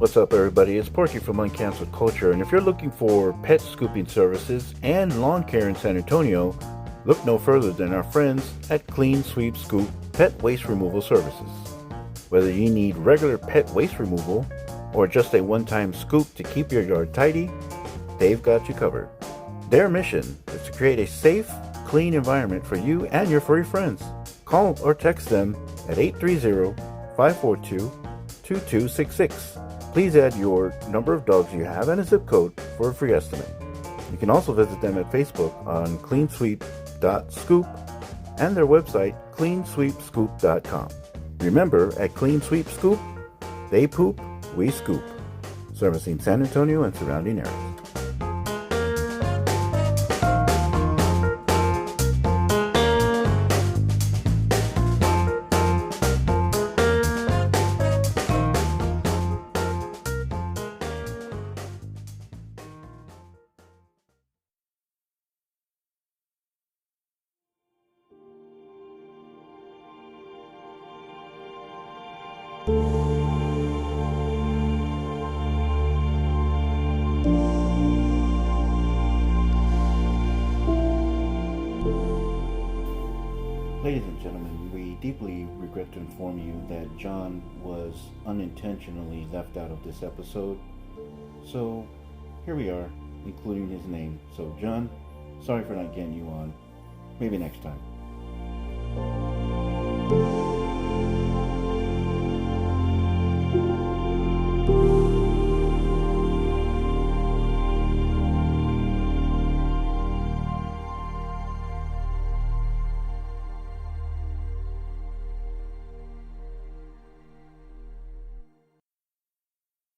What's up, everybody? It's Porky from Uncanceled Culture, and if you're looking for pet scooping services and lawn care in San Antonio, look no further than our friends at Clean Sweep Scoop Pet Waste Removal Services. Whether you need regular pet waste removal or just a one-time scoop to keep your yard tidy, they've got you covered. Their mission is to create a safe, clean environment for you and your furry friends. Call or text them at 830-542-2266. Please add your number of dogs you have and a zip code for a free estimate. You can also visit them at Facebook on cleansweep.scoop and their website cleansweepscoop.com. Remember, at Clean Sweep Scoop, they poop, we scoop. Servicing San Antonio and surrounding areas. Ladies and gentlemen, we deeply regret to inform you that John was unintentionally left out of this episode. So here we are, including his name. So John, sorry for not getting you on. Maybe next time.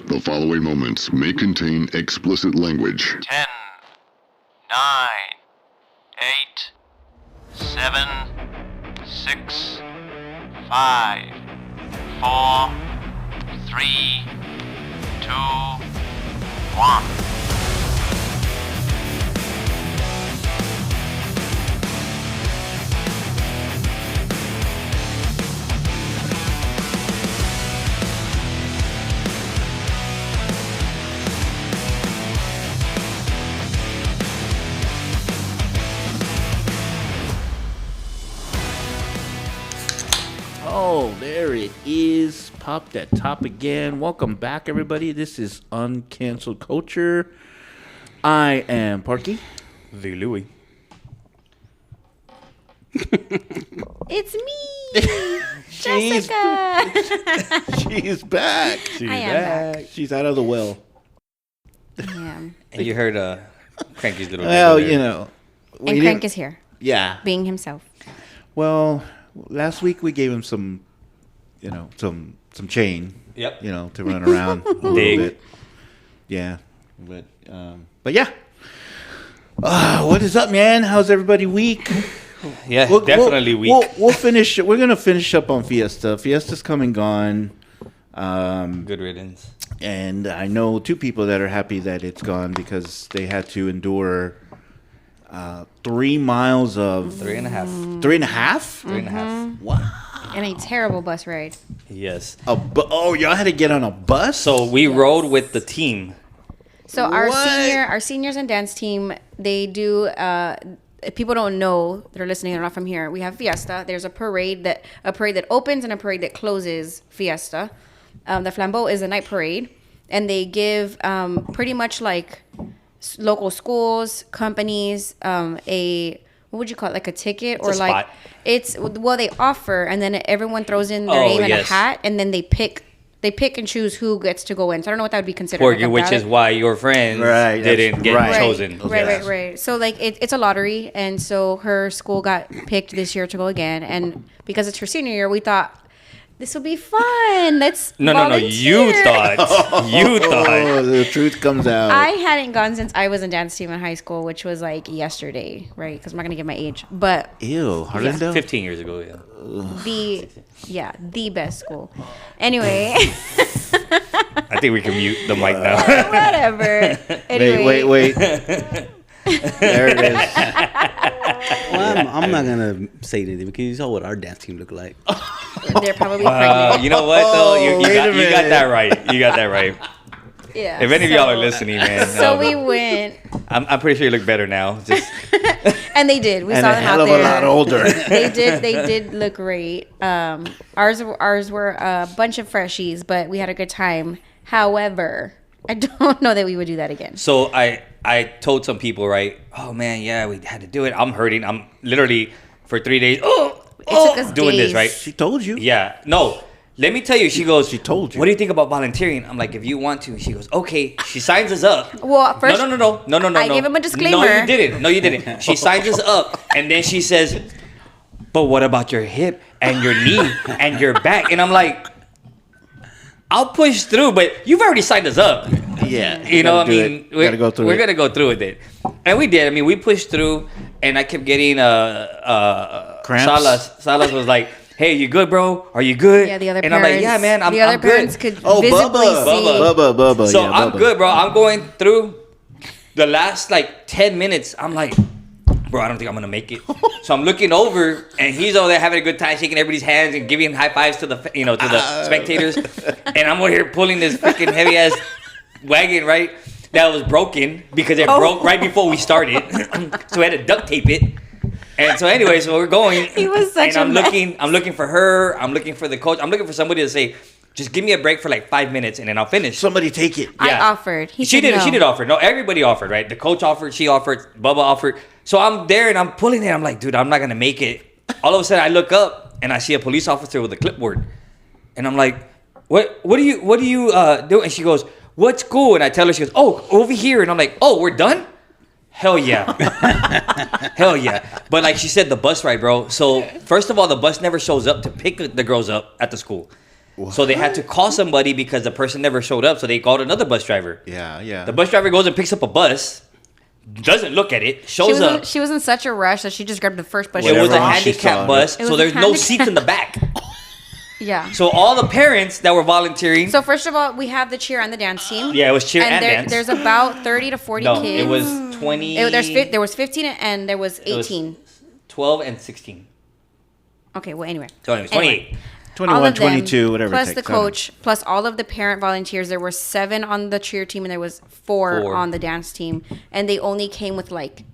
The following moments may contain explicit language. 10, 9, 8, 7, 6, 5, 4, 3, 2, 1. Oh, there it is. Pop that top again. Welcome back, everybody. This is Uncanceled Culture. I am Porky. The Louie. It's me, Jessica. She's back. She's I am back. She's out of the well. Yeah. And you heard Cranky's little. Well, neighbor you there. know. And Crank is here, Yeah. being himself. Well, last week we gave him some chain. Yep. To run around a little Dig. bit. Yeah. But yeah. What is up, man? How's everybody week? Yeah, definitely weak. We'll finish. We're gonna finish up on Fiesta. Fiesta's come and gone. Good riddance. And I know two people that are happy that it's gone because they had to endure 3 miles of 3.5. 3.5. 3.5. Wow. And a terrible bus ride. Yes. Y'all had to get on a bus. So we rode with the team. So our What? seniors and dance team, they do. If people don't know, they're listening. They're not from here. We have Fiesta. There's a parade that opens and a parade that closes Fiesta. The Flambeau is a night parade, and they give pretty much like local schools, companies, what would you call it, like a ticket It's a spot. They offer, and then everyone throws in their name in a hat, and then they pick and choose who gets to go in. So I don't know what that would be considered. Porky, like a which ballot. is why your friends didn't get right. chosen. Right. So like it's a lottery, and so her school got picked this year to go again, and because it's her senior year, we thought this will be fun. Let's No. volunteer. You thought. Oh, the truth comes out. I hadn't gone since I was in dance team in high school, which was like yesterday, right? Because I'm not gonna give my age, but Ew, Harlendale? 15 years ago, yeah. the best school. Anyway, I think we can mute the mic now. whatever. Anyway, Wait. There it is. Well, I'm not gonna say anything because you saw what our dance team looked like. They're probably pregnant. You know what though? You Wait a you got minute. that right. You got that right. Yeah. If any of y'all are listening, man. So we went, I'm pretty sure you look better now. Just and they did. We And saw a them hell out of there. a lot older. They did look great. Ours were a bunch of freshies, but we had a good time. However, I don't know that we would do that again. so I told some people, right? Oh man, yeah, we had to do it. I'm hurting. I'm literally for 3 days. took us Doing days. this, right? She told you. Yeah. No. Let me tell you. She goes. She told you. What do you think about volunteering? I'm like, if you want to. She goes, okay. She signs us up. Well, first, No. I gave him a disclaimer. No, you didn't. She signs us up, and then she says, but what about your hip and your knee and your back? And I'm like, I'll push through, but you've already signed us up. Yeah. You know, I gotta do mean, it. Gotta go through we're it. gonna go through with it, and we did. I mean, we pushed through, and I kept getting Cramps? Salas was like, "Hey, you good, bro? Are you good?" Yeah, the other and parents. I'm like, "Yeah, man, I'm the other I'm good." parents could Oh, visibly see. Bubba. So yeah, I'm Bubba. good, bro. I'm going through the last like 10 minutes. I'm like, bro, I don't think I'm gonna make it. So I'm looking over, and he's over there having a good time, shaking everybody's hands and giving high fives to the spectators. And I'm over here pulling this freaking heavy ass wagon, right? That was broken because it broke right before we started. So we had to duct tape it. And so anyway, so we're going. He was such and a I'm mess. looking for her. I'm looking for the coach. I'm looking for somebody to say, just give me a break for like 5 minutes and then I'll finish. Somebody take it. I Yeah. offered. She She said no. did offer. No, everybody offered, right? The coach offered, she offered, Bubba offered. So I'm there and I'm pulling it. I'm like, dude, I'm not gonna make it. All of a sudden I look up and I see a police officer with a clipboard. And I'm like, what do you do? And she goes, what school? And I tell her, she goes, oh, over here. And I'm like, oh, we're done? Hell yeah. Hell yeah. But like she said, the bus ride, bro. So first of all, the bus never shows up to pick the girls up at the school. What? So they had to call somebody because the person never showed up. So they called another bus driver. Yeah. The bus driver goes and picks up a bus, doesn't look at it, shows up. She was in such a rush that she just grabbed the first bus. It was a Whatever she handicap saw. bus, It so was a there's no handicap- seats in the back. Yeah. So all the parents that were volunteering. So first of all, we have the cheer and the dance team. Yeah, it was cheer and there, dance. There's about 30 to 40 no, kids. it was 20. There was 15 and there was 18. 12 and 16. Okay, well, anyway. So anyways, 28. 21, All of them, 22, whatever. it Plus takes. the coach, plus all of the parent volunteers. There were 7 on the cheer team and there was 4 on the dance team. And they only came with like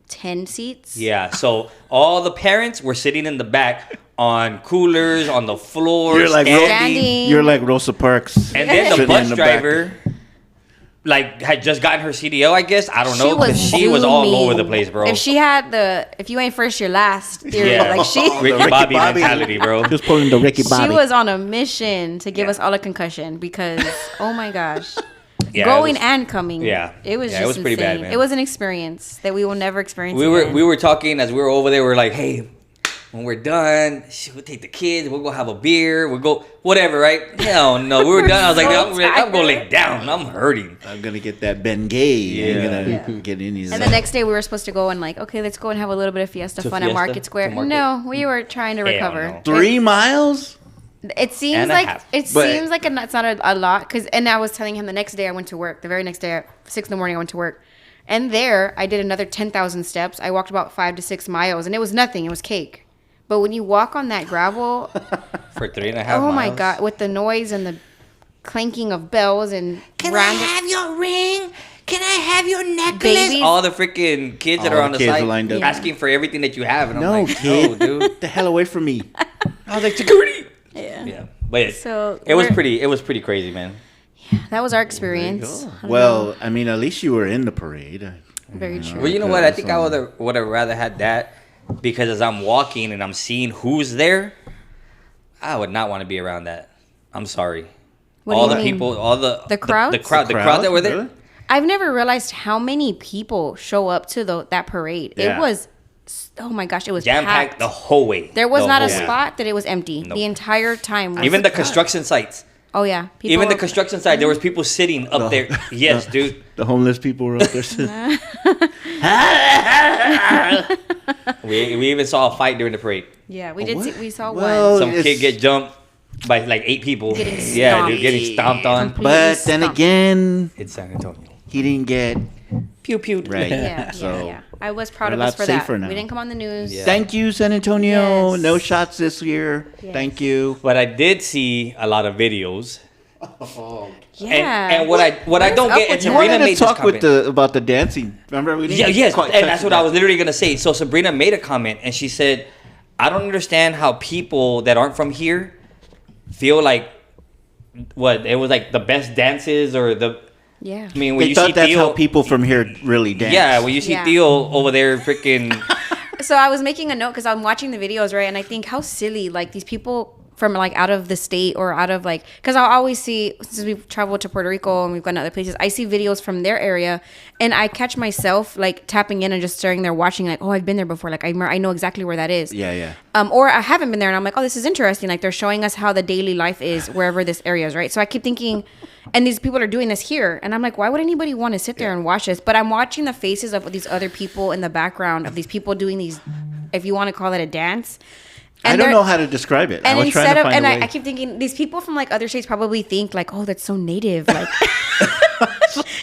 10 seats. Yeah, so all the parents were sitting in the back on coolers, on the floor, You're like Standing. You're like Rosa Parks. And then the Sitting bus in the back. driver, like, had just gotten her CDL, I guess. I don't know. She Was all zooming. over the place, bro. If she had if you ain't first, you're last theory, Yeah. like she Ricky Bobby mentality, bro. Just pulling the Ricky Bobby. she was on a mission to give us all a concussion because oh my gosh. Yeah, Going it was- and coming. Yeah. It was Yeah, just it was pretty bad, insane. man. It was an experience that we will never experience We again. were talking as we were over there. We were like, hey, when we're done, we'll take the kids. We'll go have a beer. We'll go whatever, right? Hell no. We were done. I was like, so I'm going to lay tired. down. I'm hurting. I'm gonna get that Ben Gay. Yeah. I'm gonna get in his. And the next day we were supposed to go and like, okay, let's go and have a little bit of fiesta To fun Fiesta? at Market Square. To Market? No, we were trying to Hell recover. no. 3 miles. It seems And a like half. it's But- not a lot and I was telling him the next day I went to work. The very next day at 6 in the morning I went to work, and there I did another 10,000 steps. I walked about 5 to 6 miles, and it was nothing. It was cake. But when you walk on that gravel, For 3.5 miles. oh my god, with the noise and the clanking of bells and random your ring? Can I have your necklace? Babies. All the freaking kids that All are on the the kids side lined up. asking for everything that you have. And I'm No, like, kid. no, dude. Get the hell away from me. I was like, security. yeah. Yeah. But So it was we're- pretty crazy, man. That was our experience. I don't Well, know. I mean, at least you were in the parade. Very true. Well, you know what? I think I would have rather had that, because as I'm walking and I'm seeing who's there, I would not want to be around that. I'm sorry. What do all you the mean? people, all the crowds? the crowd that were there. Really? I've never realized how many people show up to that parade. Yeah. It was, oh my gosh, it was Jam packed packed. the whole way. There was The not a whole way. spot that it was empty. Nope. The entire time. Was Even the construction sites. Oh yeah. People Even the were- construction site, there was people sitting up there. Yes, dude. The homeless people were up there. We even saw a fight during the parade. Yeah, we did. We saw Well, one. Some it's- kid get jumped by like 8 people. Getting Yeah, stomped. dude, getting stomped on. Completely But then stomped. again, It's San Antonio. he didn't get pew pew. Right. Yeah, So, yeah. I was proud we're of a us lot for that. safer now. We didn't come on the news. Yeah. Thank you, San Antonio. Yes. No shots this year. Yes. Thank you. But I did see a lot of videos. Yeah. And what I don't up get, with and you? You wanted Sabrina to made this talk with comment. about the dancing. Remember? We didn't Yeah, yes, quite and touch that's what that. I was literally gonna say. So Sabrina made a comment, and she said, "I don't understand how people that aren't from here feel like what it was like the best dances or the. Yeah. I mean, when They you thought see that's Theo, how people from here really dance. yeah, when you see Yeah. Theo over there, freaking. So I was making a note because I'm watching the videos, right? And I think how silly, like these people from like out of the state or out of like, because I always see, since we've traveled to Puerto Rico and we've gone to other places, I see videos from their area and I catch myself like tapping in and just staring there watching like, oh, I've been there before. Like I know exactly where that is. Yeah, yeah. Or I haven't been there and I'm like, oh, this is interesting. Like they're showing us how the daily life is wherever this area is, right? So I keep thinking, and these people are doing this here. And I'm like, why would anybody want to sit there and watch this? But I'm watching the faces of these other people in the background of these people doing these, if you want to call it a dance. I don't they're- know how to describe it. I And was trying instead to of, find and a way. I keep thinking, these people from like other states probably think like, oh, that's so native. Like,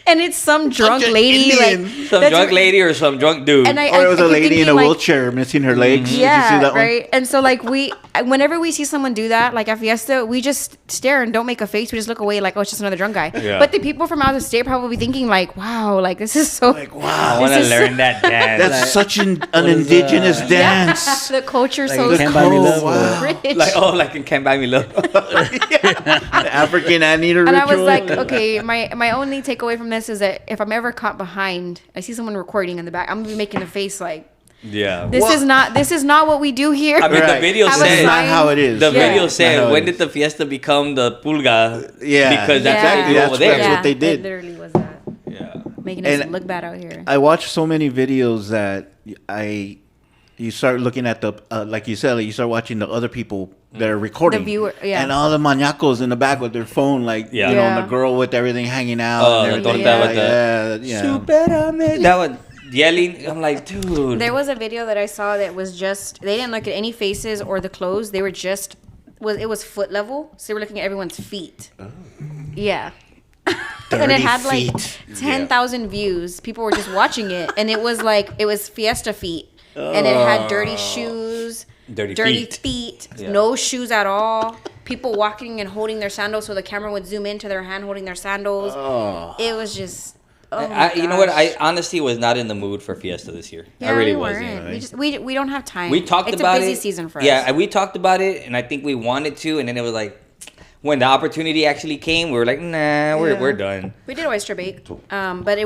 and it's some drunk an lady. Indian. Like, Some that's drunk what- lady or some drunk dude. And or it was I a keep lady in thinking, a like, wheelchair missing her legs. Did you see yeah, that one? right. And so like whenever we see someone do that, like at Fiesta, we just stare and don't make a face. We just look away, like, oh, it's just another drunk guy. Yeah. But the people from out of state probably thinking like, wow, like this is so. Like, wow. I want to this is learn that dance. That's such an indigenous dance. the culture Like so you can't buy me love. wow. rich. like in Can't Buy Me Love. The African anteater And I ritual. was like, okay, my only takeaway from this is that if I'm ever caught behind, I see someone recording in the back, I'm gonna be making a face like, Yeah. this is not what we do here. I mean, Right. the video Have a This is said. not how it is. The Yeah. video Not how said, it when is. did the fiesta become the pulga? Yeah, Because that's Yeah. what they do That's over there. That's what they did. It literally was that. Yeah. Making us And look bad out here. I watched so many videos that you start looking at the like you said, like you start watching the other people that are recording, The viewer, yeah. and all the maniacos in the back with their phone, like Yeah. you know, Yeah. and the girl with everything hanging out, Oh, and the everything. torta with yeah. Superame. That one yelling. I'm like, dude. There was a video that I saw that was just they didn't look at any faces or the clothes. They were just it was foot level, so they were looking at everyone's feet. Yeah. And it Dirty had like feet. 10,000 views. People were just watching it, and it was Fiesta feet, and it had dirty shoes, Dirty feet, Yeah. no shoes at all. People walking and holding their sandals, so the camera would zoom into their hand holding their sandals. It was just. Oh my You know what? gosh. I honestly was not in the mood for Fiesta this year. Yeah, I really we wasn't. weren't. We don't have time. We talked it's about it. It's a busy season for us. Yeah, we talked about it, and I think we wanted to, and then it was like, when the opportunity actually came, we were like, nah, we're done. We did oyster bake, but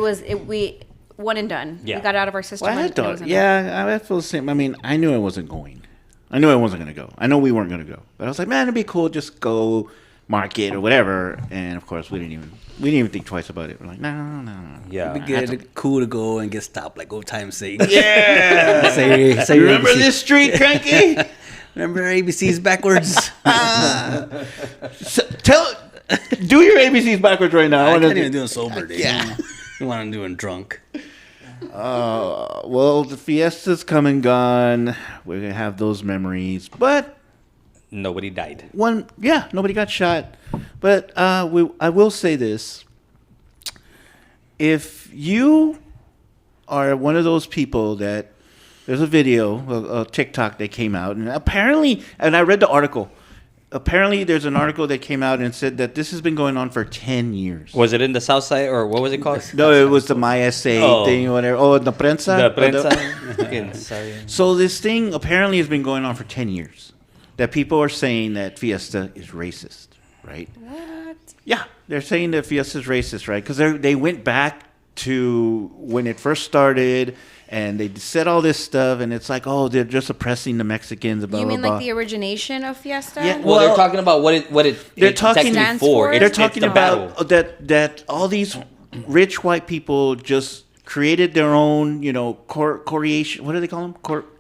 we one and done. Yeah. We got it out of our system. Well, I and it thought, wasn't yeah, I feel the same. I mean, I knew I wasn't going. I knew I wasn't going to go. I know we weren't going to go. But I was like, man, it'd be cool. Just go market or whatever. And of course, we didn't even think twice about it. We're like, no. Yeah. It'd be good, cool to go and get stopped like old times say. Yeah. say You remember ABC. this street, Cranky? Remember ABC's backwards? Do your ABCs backwards right now. I wanna can't do- even do it sober, dude. Yeah. You want to do it drunk. Well, the Fiesta's come and gone. We're going to have those memories. But Nobody died. nobody got shot. But I will say this. If you are one of those people that there's a video, a TikTok that came out, and apparently, and I read the article. Apparently, there's an article that came out and said that this has been going on for 10 years. Was it in the South Side, or what was it called? No, it was the My SA Oh. thing or whatever. Oh, the prensa? The prensa. Fucking sorry. So this thing apparently has been going on for 10 years. That people are saying that Fiesta is racist, right? What? Yeah, they're saying that Fiesta is racist, right? Because they went back to when it first started, and they said all this stuff, and it's like, oh, they're just oppressing the Mexicans. Blah, You mean blah, like blah. the origination of Fiesta? Yeah, Well, Well, they're talking about what it They're it's talking actually Stands for? It's, They're it's talking the battle. about that all these rich white people just created their own, coronation. What do they call them?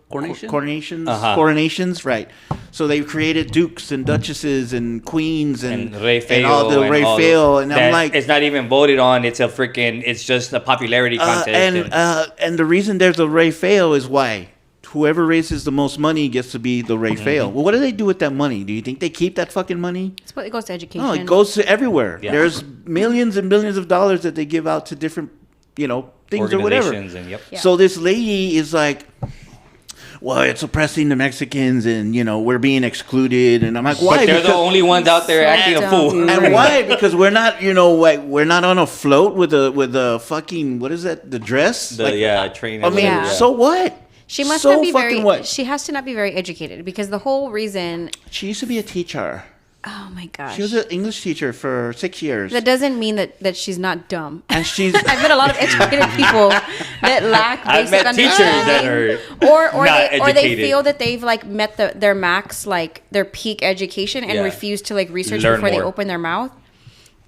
Coronation? Coronations. Uh-huh. Coronations, right? So they created dukes and duchesses and queens and Rey Feo and all the Rey all Feo, and I'm that like, it's not even voted on. It's it's just a popularity contest. and the reason there's a Rey Feo is why whoever raises the most money gets to be the Rey Feo. Well, what do they do with that money? Do you think they keep that fucking money? It's what it goes to education. No, it goes to everywhere. Yeah. There's millions and millions of dollars that they give out to different, things or whatever. Organizations and yep. Yeah. So this lady is like, well, it's oppressing the Mexicans, and we're being excluded. And I'm like, why? But they're the only ones out there So acting a dumb. fool. And why? Because we're not, we're not on a float with a fucking, what is that? The dress? Train. I mean, Yeah. so what? She must so not be fucking very. what? She has to not be very educated because the whole reason. She used to be a teacher. Oh my gosh. She was an English teacher for 6 years. That doesn't mean that she's not dumb. And she's I've met a lot of educated people that lack I've basic met teachers that understanding, are or not they educated. feel that they've like met their max, like their peak education, and Yeah. refuse to like research Learn before they more. open their mouth.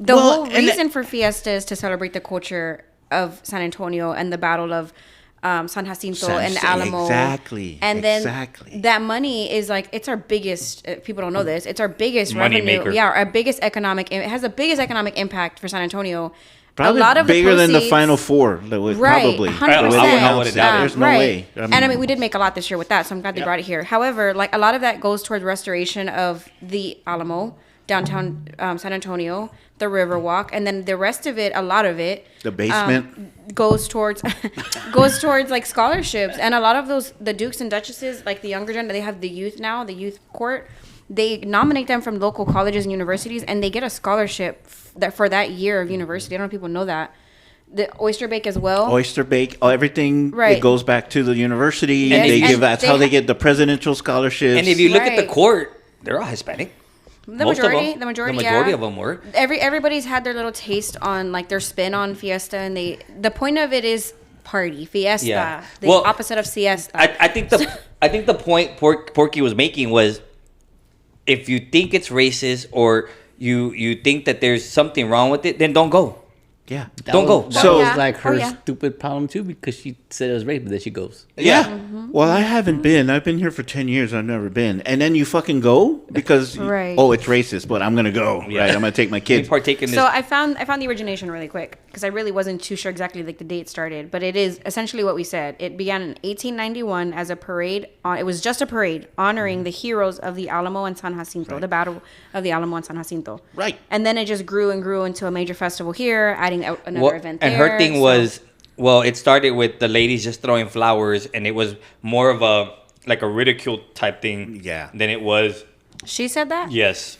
The Well, whole and reason for Fiesta is to celebrate the culture of San Antonio and the Battle of San Jacinto and Alamo. Exactly. And then Exactly. that money is like, it's our biggest, people don't know this, it's our biggest Money revenue. maker. Yeah, our biggest economic, it has the biggest economic impact for San Antonio. Probably a lot of bigger than the proceeds- Final Four. That would Right, probably. 100%. I would have doubted. There's no way. And I mean, we did make a lot this year with that, so I'm glad they brought it here. However, like a lot of that goes towards restoration of the Alamo, downtown San Antonio, the Riverwalk, and then the rest of it, a lot of it, The basement. goes towards like scholarships. And a lot of those, the Dukes and Duchesses, like the younger gen, they have the youth now, the youth court. They nominate them from local colleges and universities, and they get a scholarship for that year of university. I don't know if people know that. The Oyster Bake as well. Oyster Bake, everything. Right. It goes back to the university. Yes, They and give. That's they how they ha- get the presidential scholarships. And if you look at the Right. court, they're all Hispanic. The Most of majority, them. the majority, The majority yeah. of them were. Everybody's had their little taste on like their spin on Fiesta, and the point of it is party Fiesta, Yeah. the Well, opposite of siesta. I think the point Porky was making was, if you think it's racist or you think that there's something wrong with it, then don't go. yeah. Don't go. That So- was Yeah. like her Oh, yeah. stupid problem too, because she said it was rape, but then she goes. Yeah. Mm-hmm. Well, I haven't been. I've been here for 10 years. I've never been. And then you fucking go because, Right. oh, it's racist, but I'm going to go. Yeah. Right. I'm going to take my We kids. partake in this. So I found the origination really quick because I really wasn't too sure exactly like the date started, but it is essentially what we said. It began in 1891 as a parade. It was just a parade honoring the heroes of the Alamo and San Jacinto, the Battle of the Alamo and San Jacinto. Right. And then it just grew and grew into a major festival here, adding another event there. And her thing so- was, well, it started with the ladies just throwing flowers, and it was more of a ridicule type thing. Yeah. Than it was. She said that. Yes.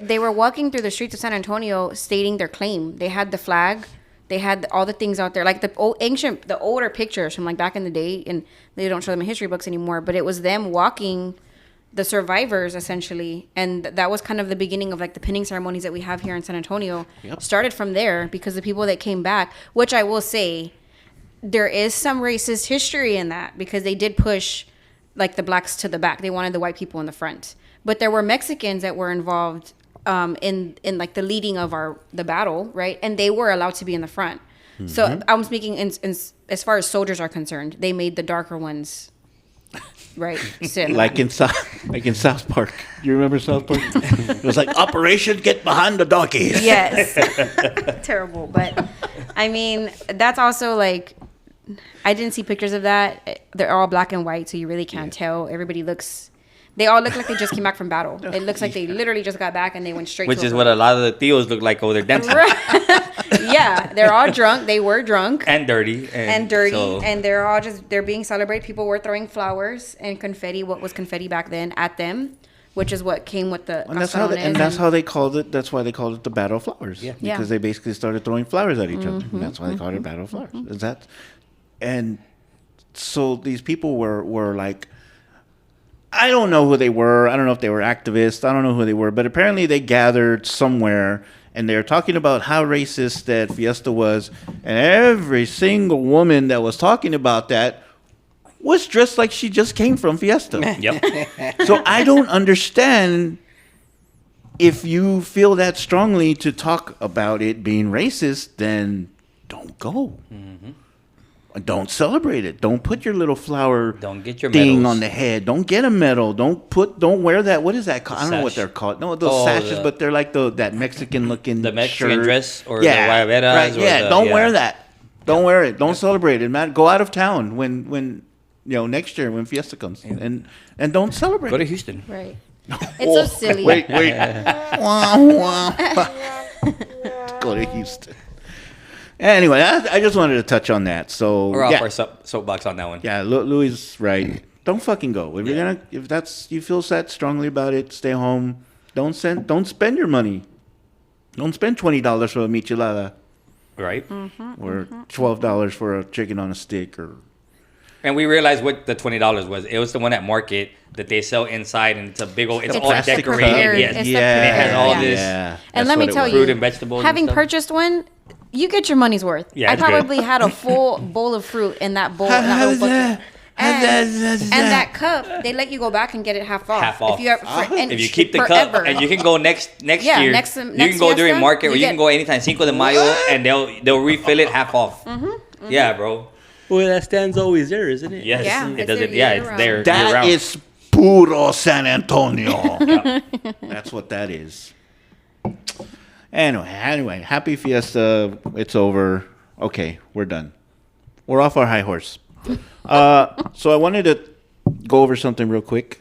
They were walking through the streets of San Antonio stating their claim. They had the flag. They had all the things out there, like the older pictures from like back in the day, and they don't show them in history books anymore, but it was them walking the survivors essentially. And that was kind of the beginning of like the pinning ceremonies that we have here in San Antonio. Yep. Started from there because the people that came back, which I will say, there is some racist history in that because they did push like the blacks to the back. They wanted the white people in the front. But there were Mexicans that were involved in like the leading of the battle, right? And they were allowed to be in the front. So I'm speaking in as far as soldiers are concerned, they made the darker ones, right? Sit. Like in South Park. Do you remember South Park? It was like Operation Get Behind the Donkeys. Yes. Terrible. But I mean, that's also like, I didn't see pictures of that. They're all black and white, so you really can't tell. They all look like they just came back from battle. It looks like they literally just got back and they went straight Which to is a what a lot of the Theos look like over there dancing. Yeah, they're all drunk. They were drunk And dirty. and dirty, so- and they're being celebrated. People were throwing flowers and confetti. What was confetti back then at them, which is what came with the And that's how they called it. That's why they called it the Battle of Flowers. Yeah. Yeah. Because they basically started throwing flowers at each other. And that's why they called it Battle of Flowers. Is that? And so these people were like, I don't know who they were. I don't know if they were activists. I don't know who they were. But apparently they gathered somewhere and they're talking about how racist that Fiesta was. And every single woman that was talking about that was dressed like she just came from Fiesta. Yep. So I don't understand if you feel that strongly to talk about it being racist, then don't go. Don't celebrate it. Don't put your little flower Don't get your thing medals. on the head. Don't get a medal. Don't wear that. What is that called? I don't know what Sash. they're called. No, those Oh, sashes, but they're like that Mexican looking The Mexican shirt. dress or the guayaberas Right, or yeah, the- don't yeah. wear that. Don't wear it. Don't celebrate it, man. Go out of town when next year when Fiesta comes and don't celebrate. Go to it. Houston. right. It's so silly. Wait. Wah, wah. Go to Houston. Anyway, I just wanted to touch on that. So We're off our soapbox on that one. Yeah, Louie is right. Don't fucking go. If you're gonna, if that's you feel that strongly about it, stay home. Don't spend your money. Don't spend $20 for a michelada. Right. Or $12 for a chicken on a stick. Or And we realized what the $20 was. It was the one at Market that they sell inside, and it's a big old. It's all plastic decorated. prepared. Yes. It's the Yeah. And it has all Yeah. this. Yeah. And That's let me what it tell was. you, Fruit and vegetables and having stuff. purchased one, you get your money's worth. Yeah, I it's good. probably had a full bowl of fruit in that bowl. In that little bucket. And that cup, they let you go back and get it half off. Half off. If you keep the forever. cup, and you can go next Yeah, year. next you can go during Fiesta, Market, or you you can get- go anytime Cinco de Mayo, and they'll refill it half off. Yeah, bro. Well, that stand's always there, isn't it? Yes, Yeah, it it's doesn't. there Yeah, year it's round. there. year that round. is puro San Antonio. That's what that is. Anyway, happy Fiesta. It's over. Okay, we're done. We're off our high horse. So I wanted to go over something real quick.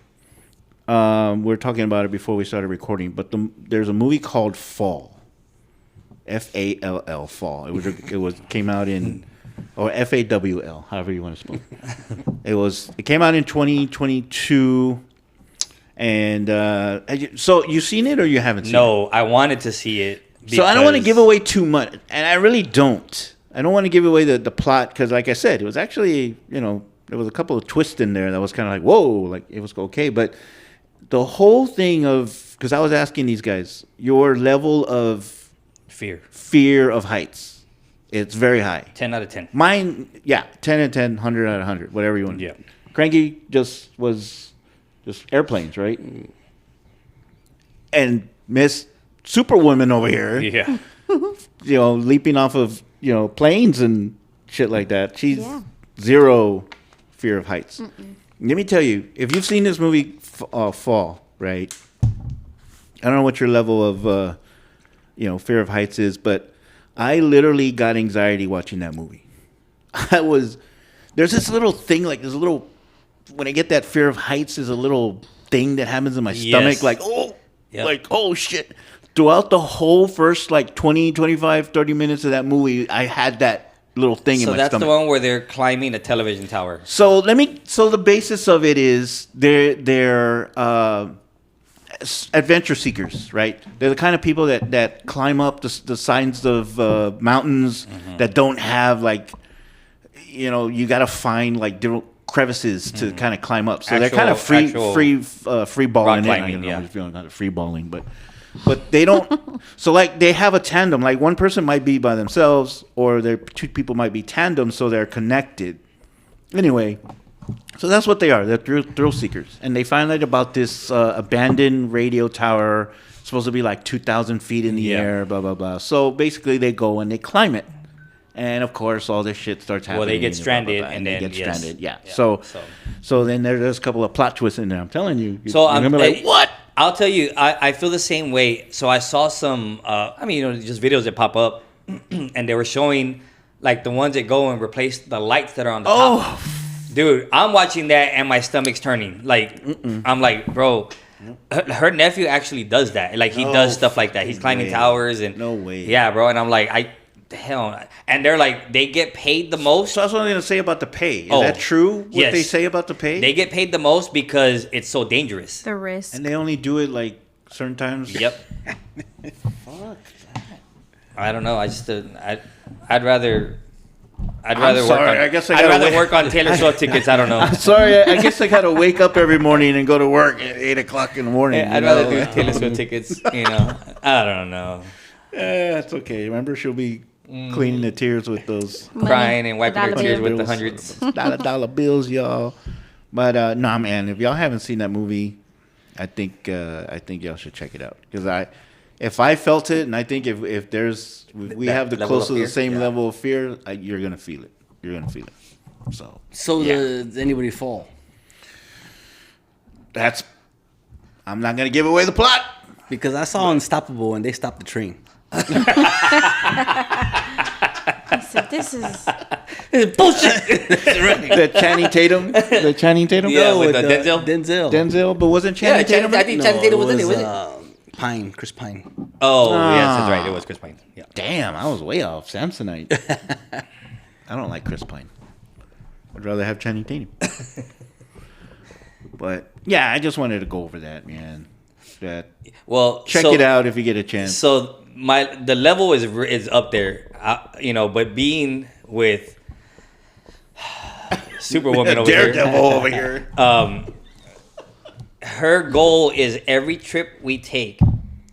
We were talking about it before we started recording, but there's a movie called Fall. Fall. Fall. It came out in, or FAWL, however you want to spell it. It came out in 2022. And so you seen it or you haven't seen it? No, I wanted to see it. So I don't want to because- give away too much, and I really don't. I don't want to give away the plot because, like I said, it was actually, there was a couple of twists in there that was kind of like, whoa, like it was okay. But the whole thing because I was asking these guys, your level of fear of heights, it's very high. 10 out of 10. Mine, 10 out of 10, 100 out of 100, whatever you want. Yeah. Cranky was just airplanes, right? And Miss Superwoman over here, Yeah. leaping off of, planes and shit like that. She's zero fear of heights. Let me tell you, if you've seen this movie Fall, right? I don't know what your level of, fear of heights is, but I literally got anxiety watching that movie. There's this little thing, like this little, when I get that fear of heights, there's a little thing that happens in my stomach, like, oh shit. Throughout the whole first 20, 25, 30 minutes of that movie, I had that little thing in my stomach. So that's the one where they're climbing a television tower. So the basis of it is they're adventure seekers, right? They're the kind of people that climb up the sides of mountains that don't have you got to find different crevices to kind of climb up. So they're kind of free balling. Climbing, I was feeling kind of free balling, but they don't. So they have a tandem. Like one person might be by themselves, or their two people might be tandem, so they're connected. Anyway, so that's what they are. They're thrill seekers, and they find out about this abandoned radio tower, supposed to be 2,000 feet in the air. Blah blah blah. So basically, they go and they climb it. And of course, all this shit starts happening. Well, they get stranded, and they get stranded. Yeah. Yeah. So then there's a couple of plot twists in there. I'm telling you. So you're gonna be like, what? I'll tell you, I feel the same way. So I saw some, just videos that pop up, and they were showing the ones that go and replace the lights that are on the top. Dude, I'm watching that and my stomach's turning. I'm like, bro. Her nephew actually does that. He does stuff like that. He's climbing towers and no way. Yeah, bro. And I'm like, hell. And they're they get paid the most. So that's what I'm going to say about the pay. Is that true? What yes. they say about the pay? They get paid the most because it's so dangerous. The risk. And they only do it certain times. Yep. Fuck. I don't know. I just I'd rather I'm work sorry, on. I guess I I'd gotta rather wait. work on Taylor Swift tickets. I don't know. I'm sorry. I guess I got to wake up every morning and go to work at 8 o'clock in the morning. I'd rather do Taylor Swift tickets. I don't know. That's okay. Remember, she'll be cleaning the tears with those Crying and wiping her $1 tears with the bills. hundreds. $1 bills, y'all. But nah, man, if y'all haven't seen that movie, I think y'all should check it out. Because if I felt it, and I think if we have the level close of to the fear? same level of fear, you're gonna feel it. You're gonna feel it. So Does anybody fall? I'm not gonna give away the plot. Because I saw Unstoppable and they stopped the train. I said, this is Bullshit. The Channing Tatum. The Channing Tatum. Yeah, with the Denzel? Denzel. Denzel, but wasn't Yeah, Channing Tatum? I think Channing Tatum was in it, was, wasn't it? Pine. Chris Pine. Oh, yes, that's right. It was Chris Pine. Yeah. Damn, I was way off. Samsonite. I don't like Chris Pine. I'd rather have Channing Tatum. But yeah, I just wanted to go over that, man. That Well, check it out if you get a chance. So the level is up there, but being with Superwoman over here, Daredevil over here. her goal is every trip we take,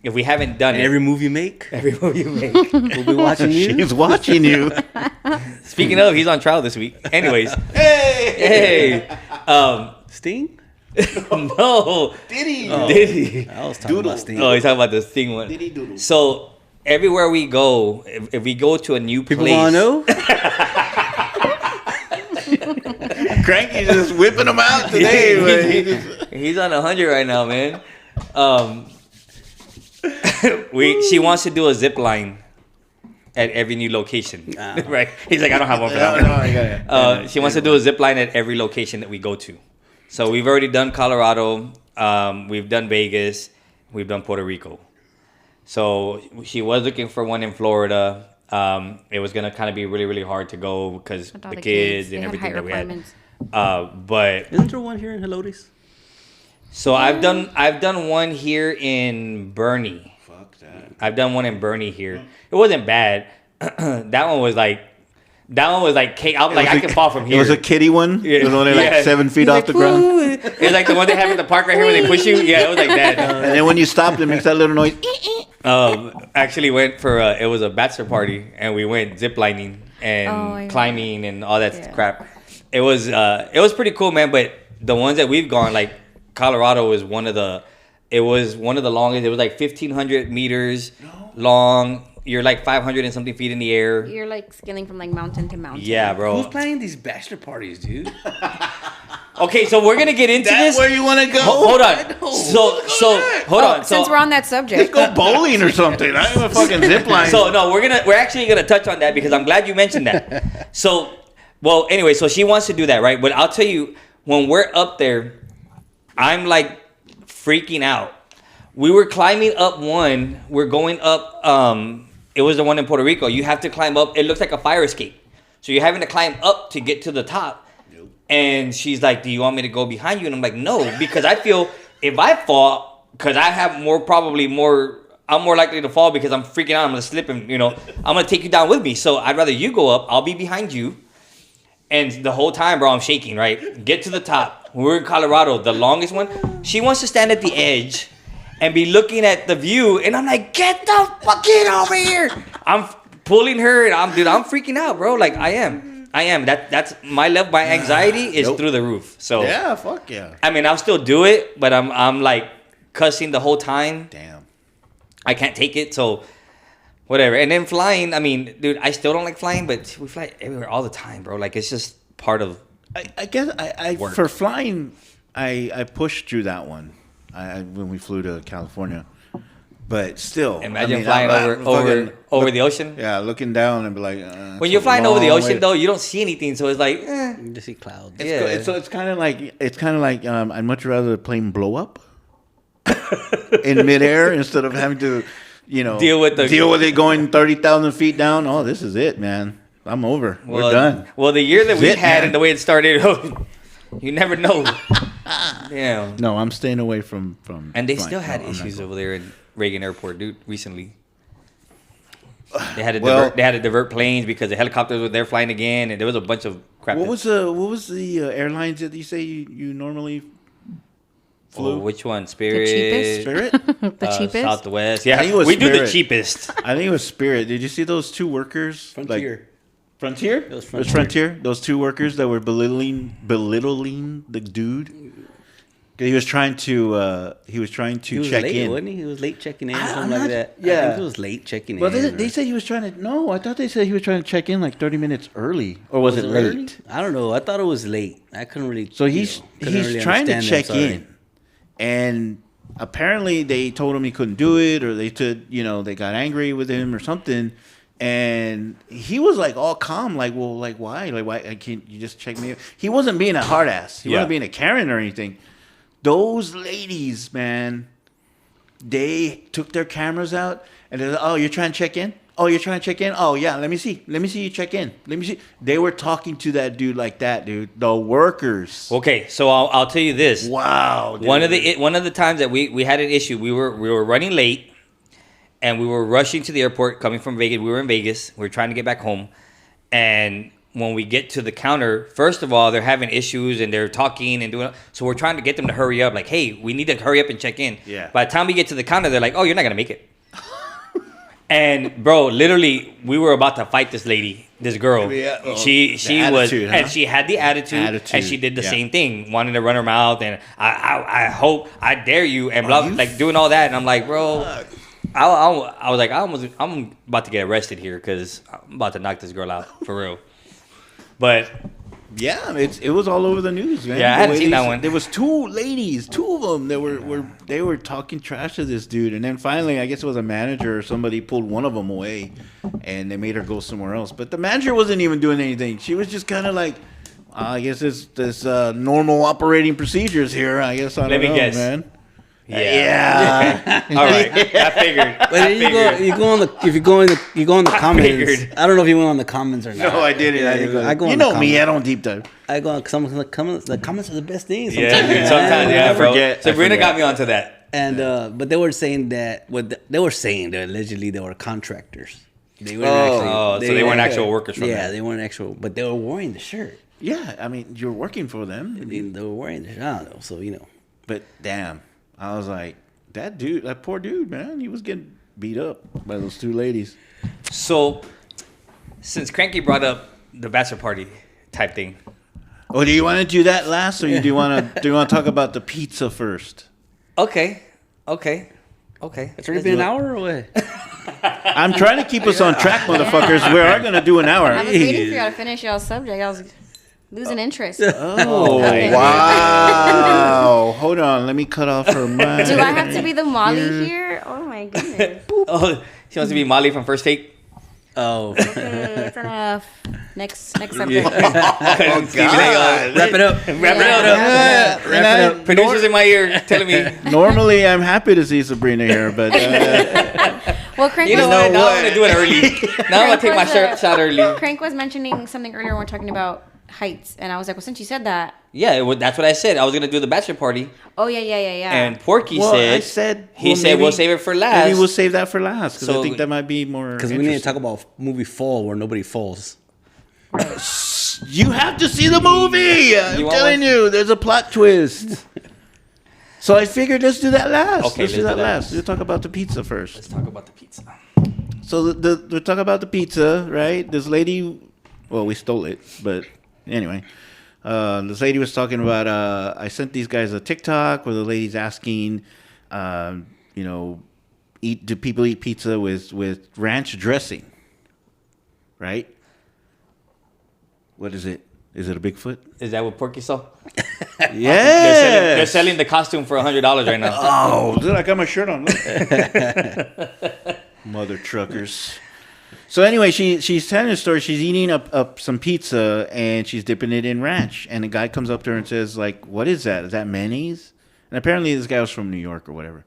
if we haven't done And it, every move you make, every movie you make. we'll be watching you. She's watching you. Speaking of, he's on trial this week. Anyways, hey, Sting? no, Diddy. Diddy. I was talking about Sting. Oh, he's talking about the Sting one. Diddy doodle. So everywhere we go, if we go to a new People place, want to know? Cranky's just whipping them out today. Man. He just- he's on 100 right now, man. She wants to do a zip line at every new location, right? He's like, I don't have one for that. No, I got it. She wants to do a zip line at every location that we go to. So we've already done Colorado, we've done Vegas, we've done Puerto Rico. So she was looking for one in Florida. It was gonna kind of be really, really hard to go because With all the kids they and had everything height that we had. requirements. But Isn't there one here in Helotes? so I've done one here in Bernie. Fuck that. I've done one in Bernie here. It wasn't bad. That one was like I can fall from here. It was a kiddie one. Yeah. It was only like Yeah. 7 feet He's off like, the ground. "Woo." It's like the one they have in the park right here where they push you. Yeah, it was like that. And then when you stopped, it makes that little noise. Actually went for it was a bachelor party and we went zip lining and yeah. climbing and all that Yeah. crap. It was pretty cool, man. But the ones that we've gone, like Colorado, was one of the longest. It was like 1,500 meters long. You're like 500 and something feet in the air. You're like scaling from like mountain to mountain. Yeah, bro. Who's planning these bachelor parties, dude? Okay, so we're gonna get into That's this. where you want to go? Hold on. So hold on. Since we're on that Let's subject, go bowling or something. I have a fucking zip line. So no, we're actually gonna touch on that because I'm glad you mentioned that. So, well, anyway, so she wants to do that, right? But I'll tell you, when we're up there, I'm like freaking out. We were climbing up one. We're going up. It was the one in Puerto Rico. You have to climb up. It looks like a fire escape. So you're having to climb up to get to the top. Nope. And she's like, "Do you want me to go behind you?" And I'm like, "No," because I feel if I fall, because I have I'm more likely to fall because I'm freaking out. I'm gonna slip and I'm gonna take you down with me. So I'd rather you go up. I'll be behind you. And the whole time, bro, I'm shaking. Right, get to the top. We're in Colorado, the longest one. She wants to stand at the edge and be looking at the view, and I'm like, "Get the fuck over here!" I'm pulling her, and I'm freaking out, bro. Like I am. That's my level. My anxiety is through the roof. So yeah, fuck yeah. I mean, I'll still do it, but I'm like cussing the whole time. Damn. I can't take it, so whatever. And then flying, I mean, dude, I still don't like flying, but we fly everywhere all the time, bro. Like it's just part of. I guess I Work. for flying, I pushed through that one. When we flew to California, but still, Imagine flying over the ocean. Yeah, looking down and be like. When you're flying over the ocean, though, you don't see anything, so it's like. You just see clouds. Yeah. So it's kind of like I'd much rather the plane blow up in midair instead of having to, Deal with it going 30,000 feet down. Oh, this is it, man. I'm over. We're done. Well, the year that we Zip, had man. and the way it started, you never know. Yeah. No, I'm staying away from. And they flying. still had No, I'm not issues going. over there in Reagan Airport, dude. Recently, they had to Well- divert planes because the helicopters were there flying again, and there was a bunch of crap. What was the airlines that you say you normally flew? Which one? Spirit. cheapest? Spirit? the cheapest. Southwest. Yeah, I think it was we do the Spirit. cheapest. I think it was Spirit. Did you see those two workers? Frontier. Frontier? It was It was Frontier. Those two workers that were belittling the dude. He was trying to He was check late, in. wasn't he? He was late checking in, I'm something not- like that. I yeah. think he was late checking Well, in. they said he was trying to. No, I thought they said he was trying to check in like 30 minutes early, or was it early? late? I don't know. I thought it was late. I couldn't really. So he's couldn't really trying to understand check them, sorry. in, and apparently they told him he couldn't do it, or they said they got angry with him or something, and he was like all calm, like, well, like why, I can't you just check me? He wasn't being a hard ass. He Yeah. wasn't being a Karen or anything. Those ladies, man, they took their cameras out and they're like, oh, you're trying to check in? Oh, you're trying to check in? Oh, yeah, let me see you check in. Let me see. They were talking to that dude like that, dude. The workers. Okay, so I'll tell you this. Wow. Dude. One of the times that we had an issue, we were running late, and we were rushing to the airport coming from Vegas. We were in Vegas. We were trying to get back home, and when we get to the counter, first of all, they're having issues and they're talking and doing. So we're trying to get them to hurry up. Like, hey, we need to hurry up and check in. Yeah. By the time we get to the counter, they're like, oh, you're not gonna make it. And bro, literally, we were about to fight this lady, this girl. Yeah. She was, attitude, huh? and she had the attitude, and she did the same thing, wanting to run her mouth, and I hope, I dare you, and blah, like doing all that, and I'm like, bro, I was like, I'm about to get arrested here because I'm about to knock this girl out for real. But yeah, it was all over the news, man. Yeah, I hadn't seen that one. There was two of them that they were talking trash to this dude, and then finally, I guess it was a manager or somebody pulled one of them away, and they made her go somewhere else. But the manager wasn't even doing anything. She was just kind of like, I guess this normal operating procedures here. I guess I don't know, guess. man. Yeah. All right. I figured. But then you go on the comments. figured. I don't know if you went on the comments or not. No, I didn't. Yeah, I didn't go. I go on you the know me. comments. I don't deep dive. I go on some of the comments. The comments are the best things. Yeah. Sometimes. Sometimes, yeah, I bro. forget. Sabrina got me onto that. And but they were saying that they were saying that allegedly they were contractors. They weren't so they weren't actual workers from Yeah, there. they weren't actual, but they were wearing the shirt. Yeah, I mean, you're working for them. I mean, they were wearing the shirt. I don't know. So But damn, I was like, that poor dude, man, he was getting beat up by those two ladies. So, since Cranky brought up the bachelor party type thing, Oh, do you want to do that last, or do you want to talk about the pizza first? okay. It's already been an hour or what? I'm trying to keep us on track, motherfuckers. We are gonna do an hour. I was waiting for y'all to finish y'all's subject. I was losing interest. Oh, Okay. wow! Hold on, let me cut off her mic. Do I have to be the Molly here? Oh my goodness. Oh, she wants to be Molly from First Take. Oh, Okay, it's enough. Next subject. Oh, God. wrap it up. Wrap it up. Producers in my ear telling me. Normally, I'm happy to see Sabrina here, but Well, Crank You know was what? Now I'm gonna do it early. Now I'm gonna take my shot early. Crank was mentioning something earlier when we were talking about heights, and I was like, well, since you said that, Yeah, that's what I said. I was gonna do the bachelor party, oh yeah. and Porky I said said we'll save it for last. Maybe we'll save that for last because I So- think that might be more. Because we need to talk about movie Fall where nobody falls. You have to see the movie. I'm want telling one? you, there's a plot twist. So I figured let's do that last. Okay, let's do let's that do that last. last. We'll talk about the pizza first. Let's talk about the pizza. So we'll talk about the pizza, right? This lady, well, we stole it, but anyway. This lady was talking about, I sent these guys a TikTok where the lady's asking, do people eat pizza with ranch dressing? Right? What is it? Is it a Bigfoot? Is that what Porky saw? Yeah. They're selling the costume for $100 right now. Oh, dude, I got my shirt on. Look. Mother truckers. So anyway, she's telling a story. She's eating up some pizza and she's dipping it in ranch. And the guy comes up to her and says, like, what is that? Is that mayonnaise? And apparently this guy was from New York or whatever.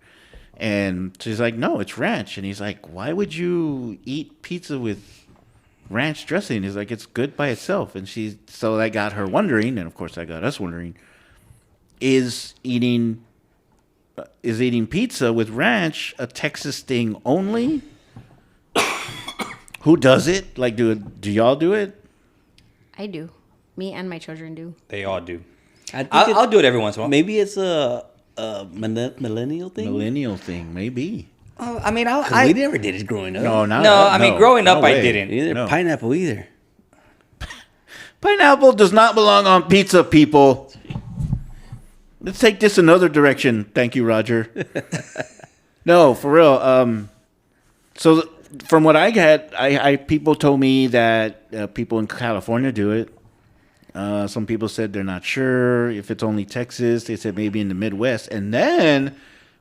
And she's like, no, it's ranch. And he's like, why would you eat pizza with ranch dressing? He's like, it's good by itself. And so that got her wondering, and of course that got us wondering, is eating pizza with ranch a Texas thing only? Who does it? Like, do y'all do it? I do. Me and my children do. They all do. I think I'll do it every once in a while. maybe it's a millennial thing. Millennial thing, maybe. I mean, 'Cause we never did it growing up. I mean, growing up, I way. didn't. Either No. pineapple either. Pineapple does not belong on pizza, people. Let's take this another direction. Thank you, Roger. No, for real. So from what I get, I people told me that people in California do it. Some people said they're not sure if it's only Texas. They said maybe in the Midwest. And then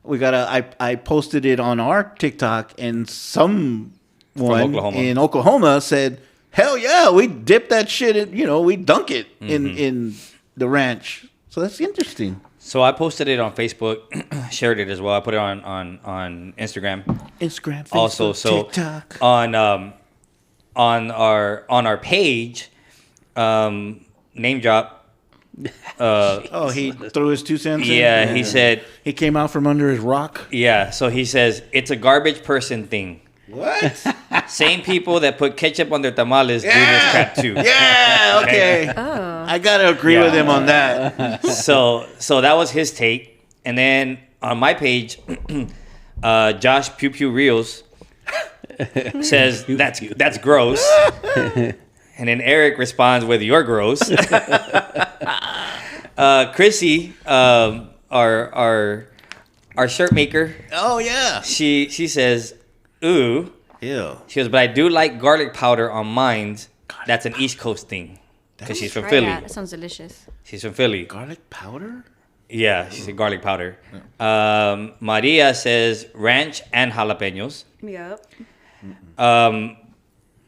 I posted it on our TikTok, and someone in Oklahoma said, hell yeah, we dip that shit in, we dunk it in the ranch. So that's interesting. So I posted it on Facebook, shared it as well. I put it on Instagram. Instagram, Facebook, Also, so TikTok. on our page, name drop. He threw his 2 cents in? Yeah, he said. He came out from under his rock? Yeah, so he says it's a garbage person thing. What? Same people that put ketchup on their tamales do this crap too. Yeah, okay. Oh. I got to agree with him on that. So that was his take. And then on my page, Josh Pew Pew Reels says that's gross. And then Eric responds with "You're gross." Chrissy, our shirt maker. Oh, yeah. She says, "Ooh." Ew. She goes, "But I do like garlic powder on mine. That's an East Coast thing because she's from Try Philly. that. That sounds delicious. She's from Philly. Garlic powder? Yeah, she said garlic powder. Maria says ranch and jalapenos. Yep.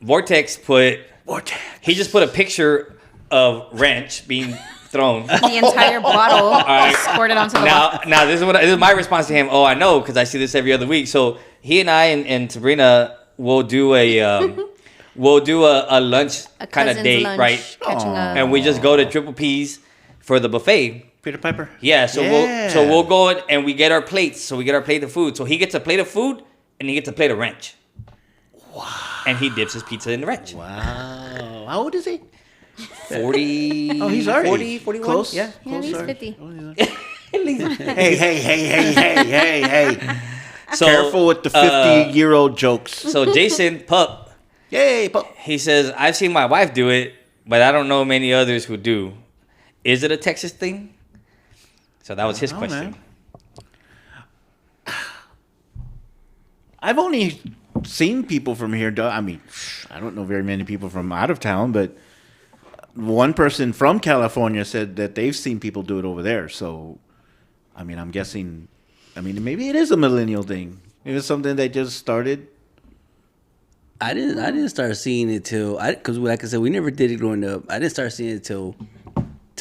Vortex put. Vortex. He just put a picture of ranch being thrown. The entire bottle right. squirted onto the bottle. Now this is my response to him. Oh, I know because I see this every other week. So he and I and Sabrina will do a lunch A kind of cousin's date, lunch, right? Catching a, And we just go to Triple P's for the buffet. Peter Piper? Yeah, so we'll go and we get our plates. So we get our plate of food. So he gets a plate of food and he gets a plate of ranch. Wow. And he dips his pizza in the ranch. Wow. How old is he? 40. Oh, he's already 40, 41. close. Yeah. yeah, at least Closer. 50. Hey. So, Careful with the 50-year-old jokes. So Jason Pup, Yay, pup. he says, I've seen my wife do it, but I don't know many others who do. Is it a Texas thing? So that was his question. Man. I've only seen people from here. I mean, I don't know very many people from out of town, but one person from California said that they've seen people do it over there. So, I mean, I'm guessing. I mean, maybe it is a millennial thing. Maybe it's something they just started. I didn't start seeing it because like I said, we never did it growing up. I didn't start seeing it till